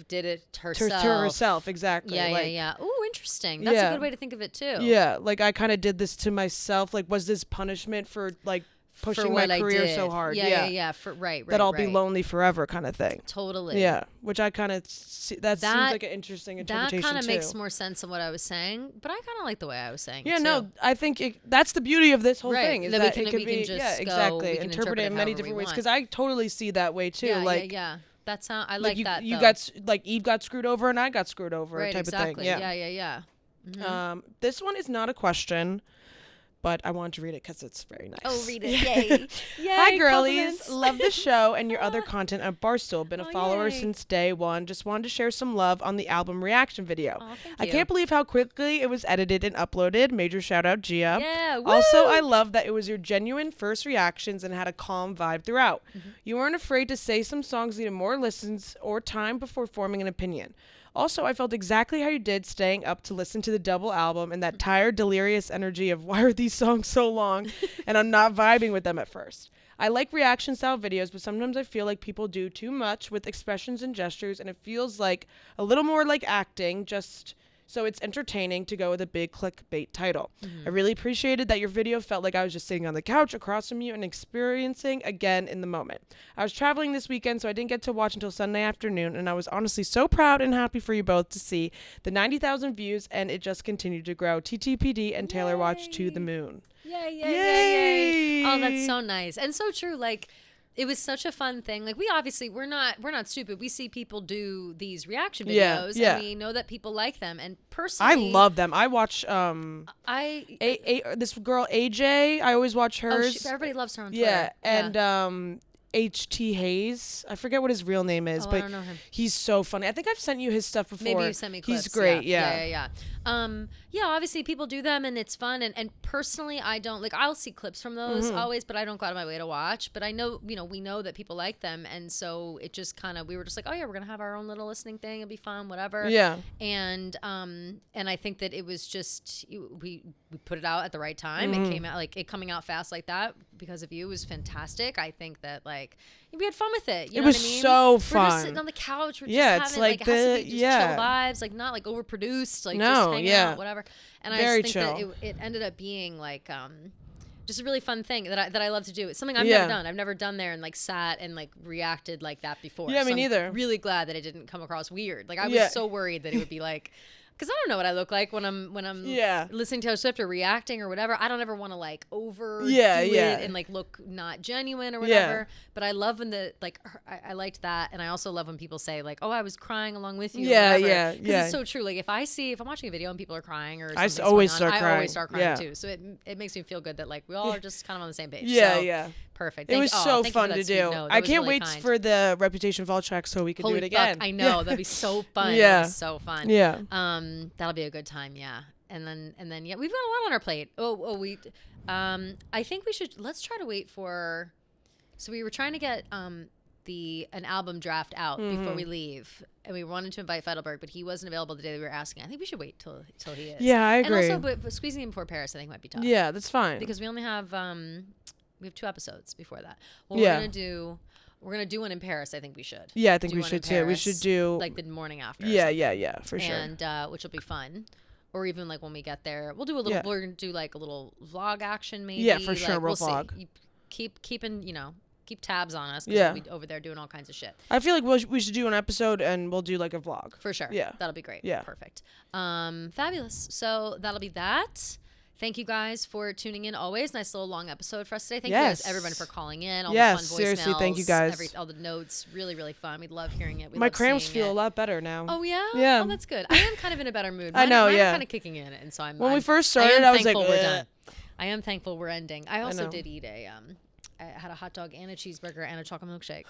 did it herself. To herself, exactly. Yeah. Ooh, interesting. That's a good way to think of it, too. Yeah, like, I kind of did this to myself. Like, was this punishment for, like, pushing my career so hard? Yeah. Right. That I'll be lonely forever kind of thing. Totally. Yeah, which I kind of see. That seems like an interesting interpretation, that kind of makes more sense than what I was saying, but I kind of like the way I was saying it, no, I think that's the beauty of this whole thing is that it could be, exactly, interpret it in many different ways, because I totally see that way too. Yeah. That's how I like that. You got, like, Eve got screwed over and I got screwed over, type of thing. Yeah. Mm-hmm. This one is not a question, but I wanted to read it because it's very nice. Oh, read it. Yay. Hi, girlies. Love the show and your other content at Barstool. Been a follower since day one. Just wanted to share some love on the album reaction video. Oh, thank you. I can't believe how quickly it was edited and uploaded. Major shout out, Gia. Yeah, woo! Also, I love that it was your genuine first reactions and had a calm vibe throughout. Mm-hmm. You weren't afraid to say some songs needed more listens or time before forming an opinion. Also, I felt exactly how you did staying up to listen to the double album and that tired, delirious energy of why are these songs so long and I'm not vibing with them at first. I like reaction style videos, but sometimes I feel like people do too much with expressions and gestures and it feels like a little more like acting, just so it's entertaining to go with a big clickbait title. Mm-hmm. I really appreciated that your video felt like I was just sitting on the couch across from you and experiencing again in the moment. I was traveling this weekend, so I didn't get to watch until Sunday afternoon, and I was honestly so proud and happy for you both to see the 90,000 views, and it just continued to grow. TTPD and Taylor Watch to the moon. Yay. Oh, that's so nice. And so true. Like, it was such a fun thing. Like, we're not stupid. We see people do these reaction videos, and we know that people like them. And personally, I love them. I watch this girl AJ. I always watch hers. Everybody loves her on Twitter. Yeah, and HT Hayes. I forget what his real name is, but I don't know him. He's so funny. I think I've sent you his stuff before. Maybe you sent me clips. He's great. Yeah. Obviously people do them and it's fun. And personally, I don't like. I'll see clips from those always, but I don't go out of my way to watch. But I know, we know that people like them, and so it just kind of we were just like, oh yeah, we're gonna have our own little listening thing. It'll be fun, whatever. Yeah. And I think that it was just we put it out at the right time. It came out it coming out fast like that because of you was fantastic. I think that we had fun with it. You know was what I mean? So fun. We're just sitting on the couch. We're just having it's like it has to be just chill vibes, not overproduced. Just hanging out, whatever. And Very I just think chill. that it ended up being just a really fun thing that I love to do. It's something I've never done. I've never done there and sat and reacted like that before. Yeah, me neither. I'm really glad that it didn't come across weird. I was so worried that it would be because I don't know what I look like when I'm listening to Taylor Swift or reacting or whatever. I don't ever want to overdo it and look not genuine or whatever. Yeah. But I love when I liked that, and I also love when people say oh, I was crying along with you. Yeah, Because it's so true. If I'm watching a video and people are crying or I always start crying too. So it makes me feel good that we all are just kind of on the same page. Yeah. Perfect. It was so fun to do. I can't wait for the Reputation Fall track so we can do it again. Fuck, I know. That'd be so fun. Yeah. That'd be so fun. Yeah. That'll be a good time. Yeah. And then we've got a lot on our plate. I think let's try to wait for, so we were trying to get an album draft out before we leave, and we wanted to invite Feidelberg, but he wasn't available the day that we were asking. I think we should wait till he is. Yeah, I agree. And also, but squeezing him before Paris, I think might be tough. Yeah, that's fine. Because we only have we have 2 episodes before that. Well, we're gonna do one in Paris. I think we should. Yeah, I think we should too. We should do the morning after. Yeah, for sure. And which will be fun. or even like when we get there, we'll do a little. Yeah. We're gonna do like a little vlog action, maybe. Yeah, for sure. Like, we'll vlog. Keep tabs on us. Yeah, we'll be over there doing all kinds of shit. I feel like we should do an episode and we'll do like a vlog. For sure. Yeah, that'll be great. Yeah, perfect. Fabulous. So that'll be that. Thank you guys for tuning in always. Nice little long episode for us today. Thank you guys, everyone, for calling in. All the fun voicemails. Seriously, thank you guys. All the notes, really, really fun. We love hearing it. My cramps feel a lot better now. Oh, yeah? Yeah. Oh, that's good. I am kind of in a better mood. I know, mine are kind of kicking in. And so when we first started, I was like, we're done. I am thankful we're ending. I also did eat I had a hot dog and a cheeseburger and a chocolate milkshake.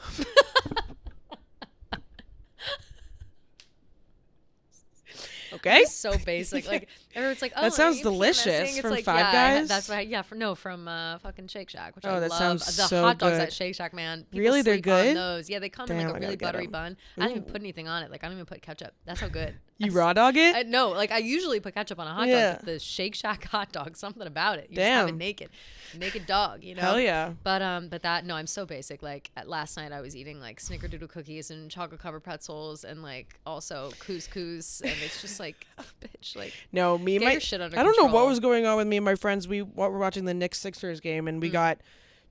Okay. So basic. Like everyone's like, oh, that sounds delicious. From like, Five Guys. That's why. Yeah, from fucking Shake Shack, which I that love. Sounds the so hot dogs good. at Shake Shack, man. People really, they're good. On those. Yeah, they come in like a really buttery bun. I don't even put anything on it. Like I don't even put ketchup. That's how good. You raw dog it? No, like I usually put ketchup on a hot dog. But the Shake Shack hot dog, something about it. You just have it naked dog. You know. Hell yeah. But I'm so basic. Like last night I was eating like snickerdoodle cookies and chocolate covered pretzels and like also couscous, and it's just like, bitch, like. No, me and my. I don't know what was going on with me and my friends. We were watching the Knicks Sixers game, and we got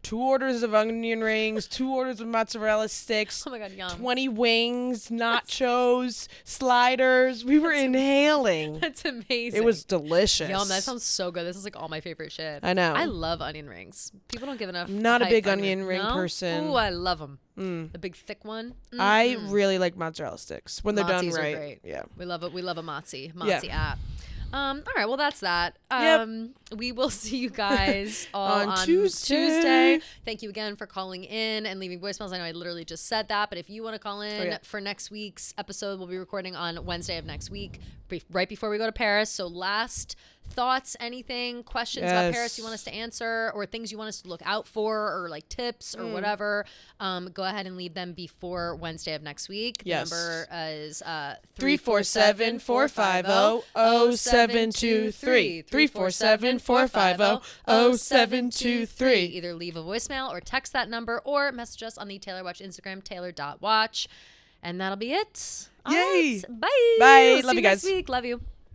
2 orders of onion rings, 2 orders of mozzarella sticks. Oh my God, yum. 20 wings, nachos, sliders. We were inhaling. That's amazing. It was delicious. Yum, that sounds so good. This is like all my favorite shit. I know. I love onion rings. People don't give enough. I'm not a big onion ring person. Ooh, I love them. The big thick one. I really like mozzarella sticks when they're done right. Are great. Yeah. We love it. We love a mozzie app. All right, well, that's that. We will see you guys all on Tuesday. Thank you again for calling in and leaving voicemails. I know I literally just said that, but if you want to call in for next week's episode, we'll be recording on Wednesday of next week, right before we go to Paris. So last thoughts, anything, questions about Paris you want us to answer, or things you want us to look out for, or like tips or whatever, go ahead and leave them before Wednesday of next week. The number is 347-450-0723. 347-450-0723. Either leave a voicemail or text that number or message us on the Taylor Watch Instagram, taylor.watch. And that'll be it. Yay. All right. Bye. Bye. We'll Love you guys. Next week. Love you.